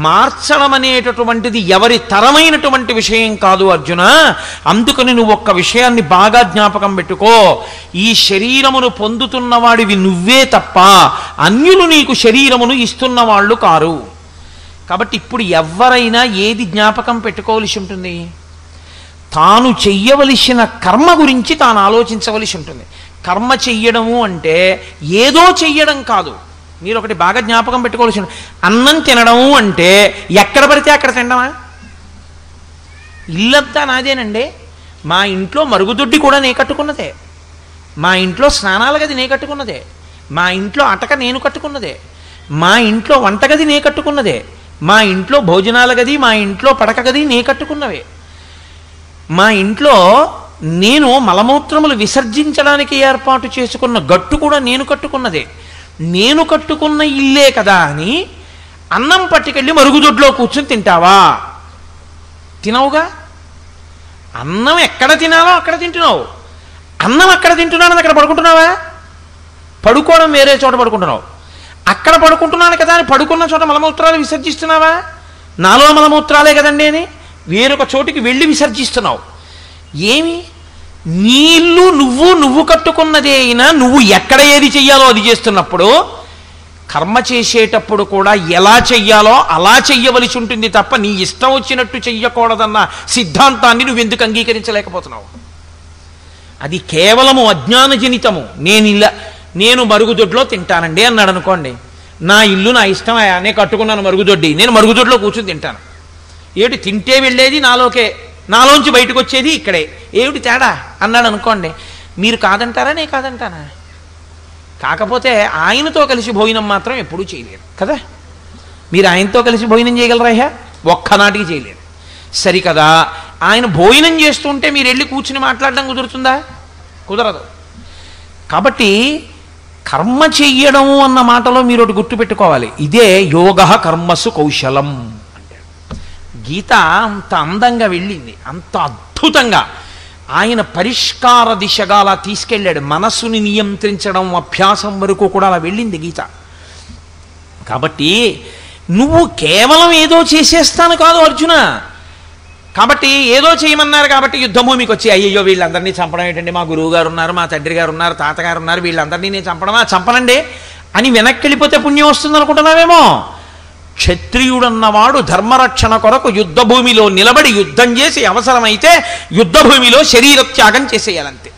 మార్చడం అనేటటువంటిది ఎవరి తరమైనటువంటి విషయం కాదు అర్జున. అందుకని నువ్వు ఒక్క విషయాన్ని బాగా జ్ఞాపకం పెట్టుకో. ఈ శరీరమును పొందుతున్నవాడివి నువ్వే తప్ప అన్యులు నీకు శరీరమును ఇస్తున్న వాళ్ళు కారు. కాబట్టి ఇప్పుడు ఎవరైనా ఏది జ్ఞాపకం పెట్టుకోవలసి ఉంటుంది? తాను చెయ్యవలసిన కర్మ గురించి తాను ఆలోచించవలసి ఉంటుంది. కర్మ చెయ్యడము అంటే ఏదో చెయ్యడం కాదు. మీరు ఒకటి బాగా జ్ఞాపకం పెట్టుకోవాల్సి ఉంటుంది. అన్నం తినడము అంటే ఎక్కడ పడితే అక్కడ తినడమా? ఇల్లంతా నాదేనండి. మా ఇంట్లో మరుగుదొడ్డి కూడా నే కట్టుకున్నదే. మా ఇంట్లో స్నానాల గది నే కట్టుకున్నదే. మా ఇంట్లో అటక నేను కట్టుకున్నదే. మా ఇంట్లో వంటగది నే కట్టుకున్నదే. మా ఇంట్లో భోజనాల గది, మా ఇంట్లో పడక గది నే కట్టుకున్నవే. మా ఇంట్లో నేను మలమూత్రములు విసర్జించడానికి ఏర్పాటు చేసుకున్న గట్టు కూడా నేను కట్టుకున్నదే. నేను కట్టుకున్న ఇల్లే కదా అని అన్నం పట్టుకెళ్ళి మరుగుదొడ్లో కూర్చొని తింటావా? తినవుగా. అన్నం ఎక్కడ తినాలో అక్కడ తింటున్నావు. అన్నం అక్కడ తింటున్నాను అక్కడ పడుకుంటున్నావా? పడుకోవడం వేరే చోట పడుకుంటున్నావు. అక్కడ పడుకుంటున్నాను కదా అని పడుకున్న చోట మలమూత్రాలు విసర్జిస్తున్నావా? నాలో మలమూత్రాలే కదండి అని వేరొక చోటికి వెళ్ళి విసర్జిస్తున్నావు. ఏమి నీళ్ళు నువ్వు కట్టుకున్నదే అయినా నువ్వు ఎక్కడ ఏది చెయ్యాలో అది చేస్తున్నప్పుడు కర్మ చేసేటప్పుడు కూడా ఎలా చెయ్యాలో అలా చెయ్యవలసి ఉంటుంది తప్ప నీ ఇష్టం వచ్చినట్టు చెయ్యకూడదన్న సిద్ధాంతాన్ని నువ్వెందుకు అంగీకరించలేకపోతున్నావు? అది కేవలము అజ్ఞానజనితము. నేను మరుగుదొడ్లో తింటానండి అన్నాడు అనుకోండి. నా ఇల్లు నా ఇష్టం, నేను కట్టుకున్నాను మరుగుదొడ్డి, నేను మరుగుదొడ్లో కూర్చుని తింటాను. ఏమిటి తింటే వెళ్ళేది నాలోకే, నాలోంచి బయటకు వచ్చేది ఇక్కడే, ఏమిటి తేడా అన్నాడు అనుకోండి. మీరు కాదంటారా నేను కాదంటానా? కాకపోతే ఆయనతో కలిసి భోజనం మాత్రం ఎప్పుడూ చేయలేరు కదా. మీరు ఆయనతో కలిసి భోజనం చేయగలరా? ఒక్కనాటికి చేయలేరు. సరికదా. ఆయన భోజనం చేస్తుంటే మీరు వెళ్ళి కూర్చుని మాట్లాడడం కుదురుతుందా? కుదరదు. కాబట్టి కర్మ చెయ్యడము అన్న మాటలో మీరు ఒకటి గుర్తుపెట్టుకోవాలి. ఇదే యోగ కర్మసు కౌశలం. గీత అంత అందంగా వెళ్ళింది, అంత అద్భుతంగా ఆయన పరిష్కార దిశగా అలా తీసుకెళ్ళాడు. మనస్సుని నియంత్రించడం అభ్యాసం వరకు కూడా అలా వెళ్ళింది గీత. కాబట్టి నువ్వు కేవలం ఏదో చేసేస్తాను కాదు అర్జున. కాబట్టి ఏదో చేయమన్నారు కాబట్టి యుద్ధభూమికి వచ్చి అయ్యయ్యో వీళ్ళందరినీ చంపడం ఏంటండి, మా గురువు గారు ఉన్నారు, మా తండ్రి గారు ఉన్నారు, తాతగారు ఉన్నారు, వీళ్ళందరినీ నేను చంపనండి అని వెనక్కి వెళ్ళిపోతే పుణ్యం వస్తుంది అనుకుంటున్నావేమో. క్షత్రియుడన్నవాడు ధర్మరక్షణ కొరకు యుద్ధభూమిలో నిలబడి యుద్ధం చేసి అవసరమైతే యుద్ధభూమిలో శరీరత్యాగం చేసేయాలంతే.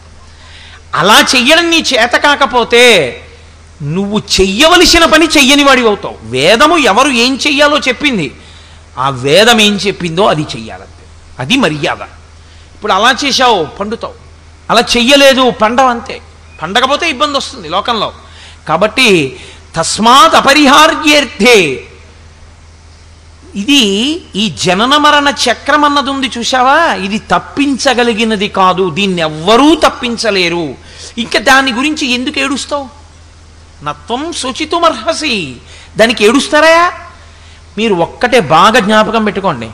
అలా చెయ్యడం నీ చేత కాకపోతే నువ్వు చెయ్యవలసిన పని చెయ్యని వాడివి అవుతావు. వేదము ఎవరు ఏం చెయ్యాలో చెప్పింది, ఆ వేదం ఏం చెప్పిందో అది చెయ్యాలంతే. అది మర్యాద. ఇప్పుడు అలా చేశావు పండుతావు, అలా చెయ్యలేదు పండవంతే. పండకపోతే ఇబ్బంది వస్తుంది లోకంలో. కాబట్టి తస్మాత్ అపరిహార్యేర్థే, ఇది ఈ జనన మరణ చక్రం అన్నది ఉంది చూసావా, ఇది తప్పించగలిగినది కాదు. దీన్ని ఎవ్వరూ తప్పించలేరు. ఇంకా దాని గురించి ఎందుకు ఏడుస్తావు? నత్వం శుచితుమర్హసి, దానికి ఏడుస్తారా? మీరు ఒక్కటే బాగా జ్ఞాపకం పెట్టుకోండి,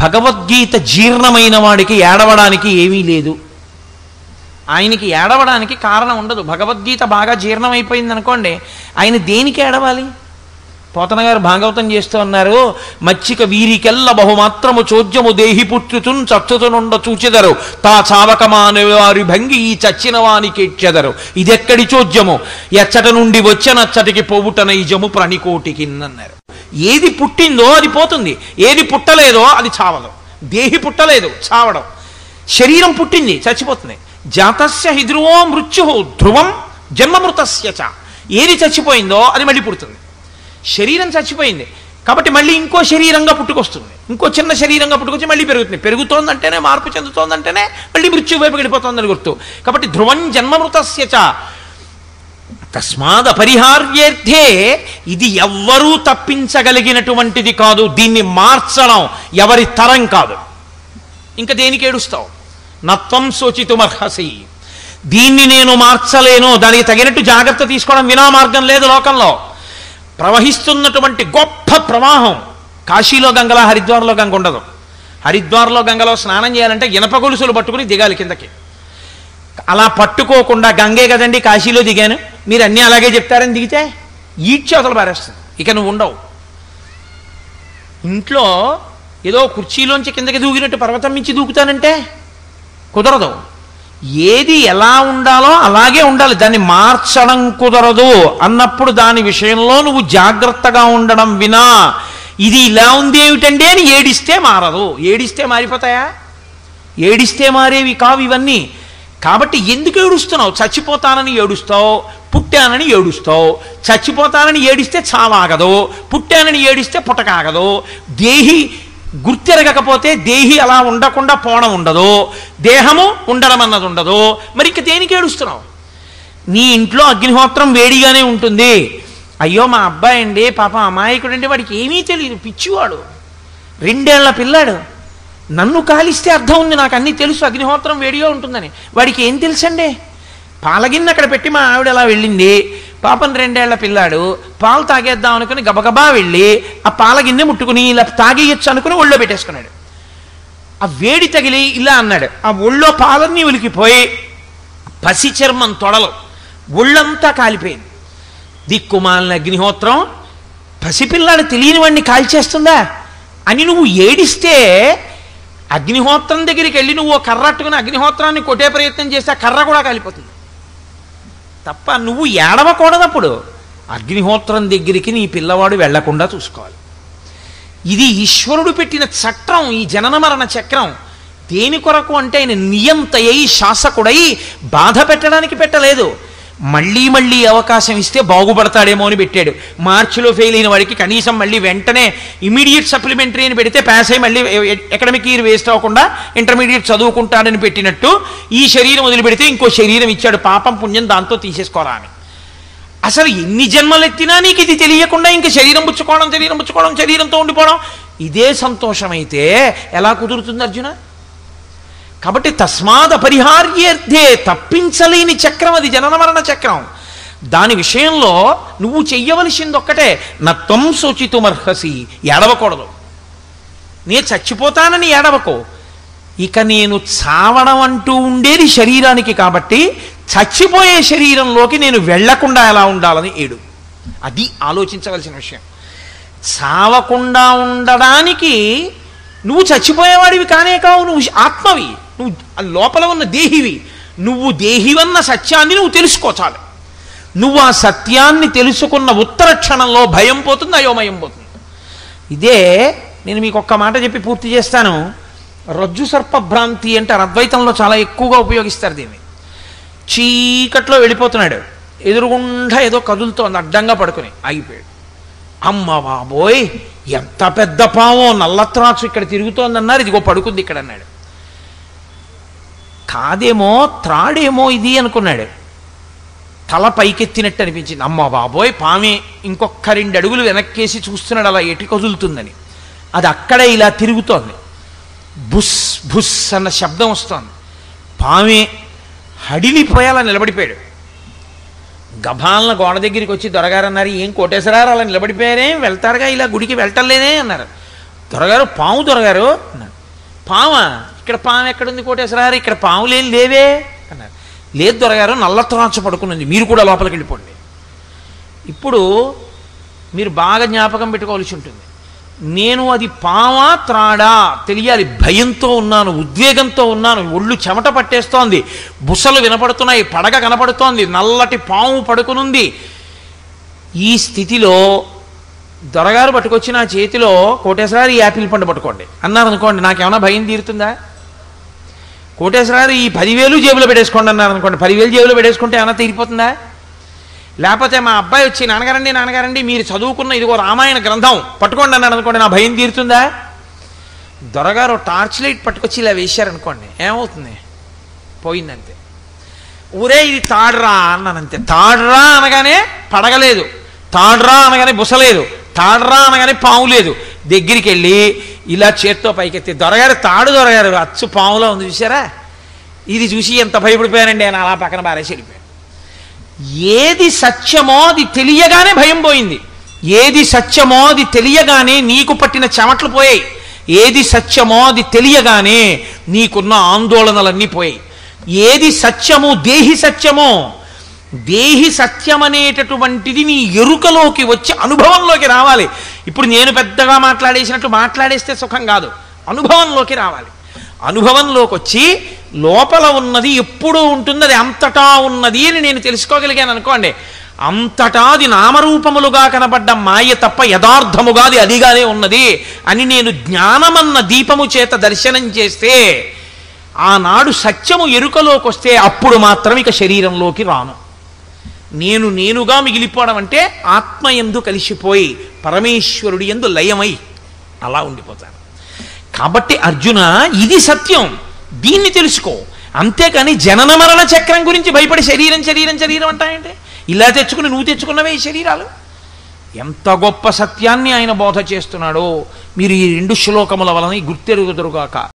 భగవద్గీత జీర్ణమైన వాడికి ఏడవడానికి ఏమీ లేదు. ఆయనకి ఏడవడానికి కారణం ఉండదు. భగవద్గీత బాగా జీర్ణమైపోయింది అనుకోండి, ఆయన దేనికి ఏడవాలి? పోతన గారు భాగవతం చేస్తూ ఉన్నారు, మచ్చిక వీరికెల్ల బహుమాత్రము చోద్యము దేహి పుత్రుతున్ చచ్చుతునుండ చూచెదరు తా చావకమాని వారి భంగి ఈ చచ్చిన వానికి ఎచ్చెదరు. ఇదెక్కడి చోద్యము, ఎచ్చట నుండి వచ్చనచ్చటికి పోవుటన ఇజము ప్రణికోటికి అన్నారు. ఏది పుట్టిందో అది పోతుంది, ఏది పుట్టలేదో అది చావదు. దేహి పుట్టలేదు, చావడం. శరీరం పుట్టింది, చచ్చిపోతుంది. జాతస్య హి ధ్రువో మృత్యు ధ్రువం జన్మమృతస్య చ. ఏది చచ్చిపోయిందో అది మళ్ళీ పుడుతుంది. శరీరం చచ్చిపోయింది కాబట్టి మళ్ళీ ఇంకో శరీరంగా పుట్టుకొస్తుంది, ఇంకో చిన్న శరీరంగా పుట్టుకొచ్చి మళ్ళీ పెరుగుతుంది. పెరుగుతోందంటేనే, మార్పు చెందుతోందంటేనే మళ్ళీ మృత్యు వైపు వెళ్ళిపోతుందని గుర్తు. కాబట్టి ధ్రువం జన్మమృతస్య చ తస్మాద్ అపరిహార్యేర్థే. ఇది ఎవ్వరూ తప్పించగలిగినటువంటిది కాదు. దీన్ని మార్చడం ఎవరి తరం కాదు. ఇంకా దేనికి ఏడుస్తావు? నత్వం శోచితుమర్హసి. దీన్ని నేను మార్చలేను, దానికి తగినట్టు జాగ్రత్త తీసుకోవడం వినా మార్గం లేదు లోకంలో. ప్రవహిస్తున్నటువంటి గొప్ప ప్రవాహం. కాశీలో గంగలా హరిద్వార్లో గంగ ఉండదు. హరిద్వార్లో గంగలో స్నానం చేయాలంటే ఇనప గొలుసులు పట్టుకుని దిగాలి కిందకి. అలా పట్టుకోకుండా గంగే కదండి కాశీలో దిగాను, మీరు అన్నీ అలాగే చెప్తారని దిగితే ఈడ్చి అవతల పారేస్తుంది. ఇక నువ్వు ఉండవు. ఇంట్లో ఏదో కుర్చీలోంచి కిందకి దూకినట్టు పర్వతం మించి దూకుతానంటే కుదరదు. ఏది ఎలా ఉండాలో అలాగే ఉండాలి, దాన్ని మార్చడం కుదరదు. అన్నప్పుడు దాని విషయంలో నువ్వు జాగ్రత్తగా ఉండడం వినా ఇది ఇలా ఉంది ఏమిటండి అని ఏడిస్తే మారదు. ఏడిస్తే మారిపోతాయా? ఏడిస్తే మారేవి కావు ఇవన్నీ. కాబట్టి ఎందుకు ఏడుస్తున్నావు? చచ్చిపోతానని ఏడుస్తావు, పుట్టానని ఏడుస్తావు. చచ్చిపోతానని ఏడిస్తే చావాగదు, పుట్టానని ఏడిస్తే పుట్టకాగదు. దేహి గుర్తెరగకపోతే దేహి అలా ఉండకుండా పోవడం ఉండదు, దేహము ఉండడం అన్నది ఉండదు. మరి ఇంక దేనికి ఏడుస్తున్నావు? నీ ఇంట్లో అగ్నిహోత్రం వేడిగానే ఉంటుంది. అయ్యో మా అబ్బాయి అండి పాప అమాయకుడండి, వాడికి ఏమీ తెలియదు, పిచ్చివాడు, 2 ఏళ్ల పిల్లాడు, నన్ను కాలిస్తే అర్థం ఉంది, నాకు అన్నీ తెలుసు అగ్నిహోత్రం వేడిగా ఉంటుందని. వాడికి ఏం తెలుసండి? పాలగిన్నె అక్కడ పెట్టి మా ఆవిడ అలా వెళ్ళింది, పాపం 2 ఏళ్ల పిల్లాడు పాలు తాగేద్దాం అనుకుని గబగబా వెళ్ళి ఆ పాలగిన్నె ముట్టుకుని ఇలా తాగేయచ్చు అనుకుని ఒళ్ళో పెట్టేసుకున్నాడు. ఆ వేడి తగిలి ఇలా అన్నాడు. ఆ ఒళ్ళో పాలన్నీ ఉలికిపోయి పసి చర్మం తొడలు ఒళ్ళంతా కాలిపోయింది. దిక్కుమాలిన అగ్నిహోత్రం పసిపిల్లాడు తెలియని వాడిని కాల్చేస్తుందా అని నువ్వు ఏడిస్తే, అగ్నిహోత్రం దగ్గరికి వెళ్ళి నువ్వు కర్ర అట్టుకుని అగ్నిహోత్రాన్ని కొట్టే ప్రయత్నం చేస్తే ఆ కర్ర కూడా కాలిపోతుంది తప్ప నువ్వు ఏడవకూడదప్పుడు. అగ్నిహోత్రం దగ్గరికి నీ పిల్లవాడు వెళ్లకుండా చూసుకోవాలి. ఇది ఈశ్వరుడు పెట్టిన చక్రం, ఈ జనన మరణ చక్రం. దేని కొరకు అంటే ఆయన నియంతయై శాసకుడై బాధ పెట్టడానికి పెట్టలేదు. మళ్ళీ మళ్ళీ అవకాశం ఇస్తే బాగుపడతాడేమో అని పెట్టాడు. మార్చిలో ఫెయిల్ అయిన వాడికి కనీసం మళ్ళీ వెంటనే ఇమీడియట్ సప్లిమెంటరీ అని పెడితే పాస్ అయ్యి మళ్ళీ అకాడమిక్ ఇయర్ వేస్ట్ అవ్వకుండా ఇంటర్మీడియట్ చదువుకుంటాడని పెట్టినట్టు ఈ శరీరం వదిలిపెడితే ఇంకో శరీరం ఇచ్చాడు. పాపం పుణ్యం దాంతో తీసేసుకోరా అని. అసలు ఎన్ని జన్మలు ఎత్తినా నీకు ఇది తెలియకుండా ఇంక శరీరం పుచ్చుకోవడం శరీరంతో ఉండిపోవడం ఇదే సంతోషమైతే ఎలా కుదురుతుంది అర్జున? కాబట్టి తస్మాద్ అపరిహార్యేర్థే, తప్పించలేని చక్రం అది, జనన మరణ చక్రం. దాని విషయంలో నువ్వు చెయ్యవలసింది ఒక్కటే, నత్వం శోచితుమర్హసి. ఏడవకూడదు. నేను చచ్చిపోతానని ఏడవకో. ఇక నేను చావడం అంటూ ఉండేది శరీరానికి కాబట్టి చచ్చిపోయే శరీరంలోకి నేను వెళ్లకుండా ఎలా ఉండాలని ఏడు. అది ఆలోచించవలసిన విషయం. చావకుండా ఉండడానికి నువ్వు చచ్చిపోయేవాడివి కానే కావు, నువ్వు ఆత్మవి, నువ్వు లోపల ఉన్న దేహివి. నువ్వు దేహివన్న సత్యాన్ని నువ్వు తెలుసుకోచాలి. నువ్వు ఆ సత్యాన్ని తెలుసుకున్న ఉత్తర క్షణంలో భయం పోతుంది, అయోమయం పోతుంది. ఇదే నేను మీకు ఒక్క మాట చెప్పి పూర్తి చేస్తాను. రజ్జు సర్పభ్రాంతి అంటారు, అద్వైతంలో చాలా ఎక్కువగా ఉపయోగిస్తారు దీన్ని. చీకట్లో వెళ్ళిపోతున్నాడు, ఎదురుగుండా ఏదో కదులుతోంది, అడ్డంగా పడుకుని ఆగిపోయాడు. అమ్మ బాబోయ్ ఎంత పెద్ద పావో, నల్లత్రాచు ఇక్కడ తిరుగుతోందన్నారు, ఇదిగో పడుకుంది ఇక్కడ అన్నాడు. కాదేమో త్రాడేమో ఇది అనుకున్నాడు. తల పైకెత్తినట్టు అనిపించింది. అమ్మ బాబోయ్ పామే. ఇంకొక 2 అడుగులు వెనక్కేసి చూస్తున్నాడు, అలా ఎటు కదులుతుందని. అది అక్కడే ఇలా తిరుగుతోంది. బుస్ బుస్ అన్న శబ్దం వస్తోంది. పామే హడిలిపోయేలా నిలబడిపోయాడు. గభాలన గోడ దగ్గరికి వచ్చి దొరగారు అన్నారు, ఏం కోటేశ్వరారు అలా నిలబడిపోయారే, వెళ్తారుగా ఇలా గుడికి వెళ్ళటంలేనే అన్నారు. దొరగారు పాము దొరగారు అన్నారు. పామా? ఇక్కడ పాము ఎక్కడుంది కోటేశ్వరారు, ఇక్కడ పాములేం లేవే అన్నారు. లేదు దొరగారు, నల్లత్రాచ పడుకున్నది, మీరు కూడా లోపలికి వెళ్ళిపోండి. ఇప్పుడు మీరు బాగా జ్ఞాపకం పెట్టుకోవాల్సి ఉంటుంది. నేను అది పామా త్రాడా తెలియాలి. భయంతో ఉన్నాను, ఉద్వేగంతో ఉన్నాను, ఒళ్ళు చెమట పట్టేస్తోంది, బుసలు వినపడుతున్నాయి, పడగ కనపడుతోంది, నల్లటి పాము పడుకునుంది. ఈ స్థితిలో దొరగారు పట్టుకొచ్చి నా చేతిలో కోటేశ్వరారు ఈ యాపిల్ పండు పట్టుకోండి అన్నారు అనుకోండి, నాకేమైనా భయం తీరుతుందా? కోటేశ్వరారు ఈ 10,000 జేబులో పెట్టేసుకోండి అన్నారు అనుకోండి, 10,000 జేబులో పెట్టేసుకుంటే ఏమైనా తీరిపోతుందా? లేకపోతే మా అబ్బాయి వచ్చి నాన్నగారండి మీరు చదువుకున్న ఇదిగో రామాయణ గ్రంథం పట్టుకోండి అన్నాడు అనుకోండి, నా భయం తీరుతుందా? దొరగారు టార్చ్ లైట్ పట్టుకొచ్చి ఇలా వేశారనుకోండి, ఏమవుతుంది? పోయిందంతే. ఊరే ఇది తాడ్రా అన్నానంతే. తాడ్రా అనగానే పడగలేదు, తాడ్రా అనగానే బుసలేదు, తాడ్రా అనగానే పాము లేదు. దగ్గరికి వెళ్ళి ఇలా చేత్తో పైకెత్తి దొరగారు దొరగారు అచ్చు పాములో ఉంది చూసారా, ఇది చూసి ఎంత భయపడిపోయానండి ఆయన అలా పక్కన బారేసి వెళ్ళిపోయాను. ఏది సత్యమో అది తెలియగానే భయం పోయింది, ఏది సత్యమో అది తెలియగానే నీకు పట్టిన చెమట్లు పోయాయి, ఏది సత్యమో అది తెలియగానే నీకున్న ఆందోళనలన్నీ పోయాయి. ఏది సత్యము, దేహి సత్యమో, దేహి సత్యమనేటటువంటిది నీ ఎరుకలోకి వచ్చి అనుభవంలోకి రావాలి. ఇప్పుడు నేను పెద్దగా మాట్లాడేసినట్టు మాట్లాడేస్తే సుఖం కాదు, అనుభవంలోకి రావాలి. అనుభవంలోకి వచ్చి లోపల ఉన్నది ఎప్పుడూ ఉంటుంది, అది అంతటా ఉన్నది అని నేను తెలుసుకోగలిగాను అనుకోండి, అంతటా అది నామరూపములుగా కనబడ్డ మాయ తప్ప యథార్థముగా అది అదిగానే ఉన్నది అని నేను జ్ఞానమన్న దీపము చేత దర్శనం చేస్తే, ఆనాడు సత్యము ఎరుకలోకి వస్తే అప్పుడు మాత్రం ఇక శరీరంలోకి రాను. నేనుగా మిగిలిపోవడం అంటే ఆత్మయందు కలిసిపోయి పరమేశ్వరుడి యందు లయమై అలా ఉండిపోతాను. కాబట్టి అర్జున, ఇది సత్యం, దీన్ని తెలుసుకో. అంతేకాని జనన మరణ చక్రం గురించి భయపడి శరీరం అంటాయంటే, ఇలా తెచ్చుకుని నువ్వు తెచ్చుకున్నవే ఈ శరీరాలు. ఎంత గొప్ప సత్యాన్ని ఆయన బోధ చేస్తున్నాడో మీరు ఈ 2 శ్లోకముల వలన గుర్తెరుగుదురుగాక.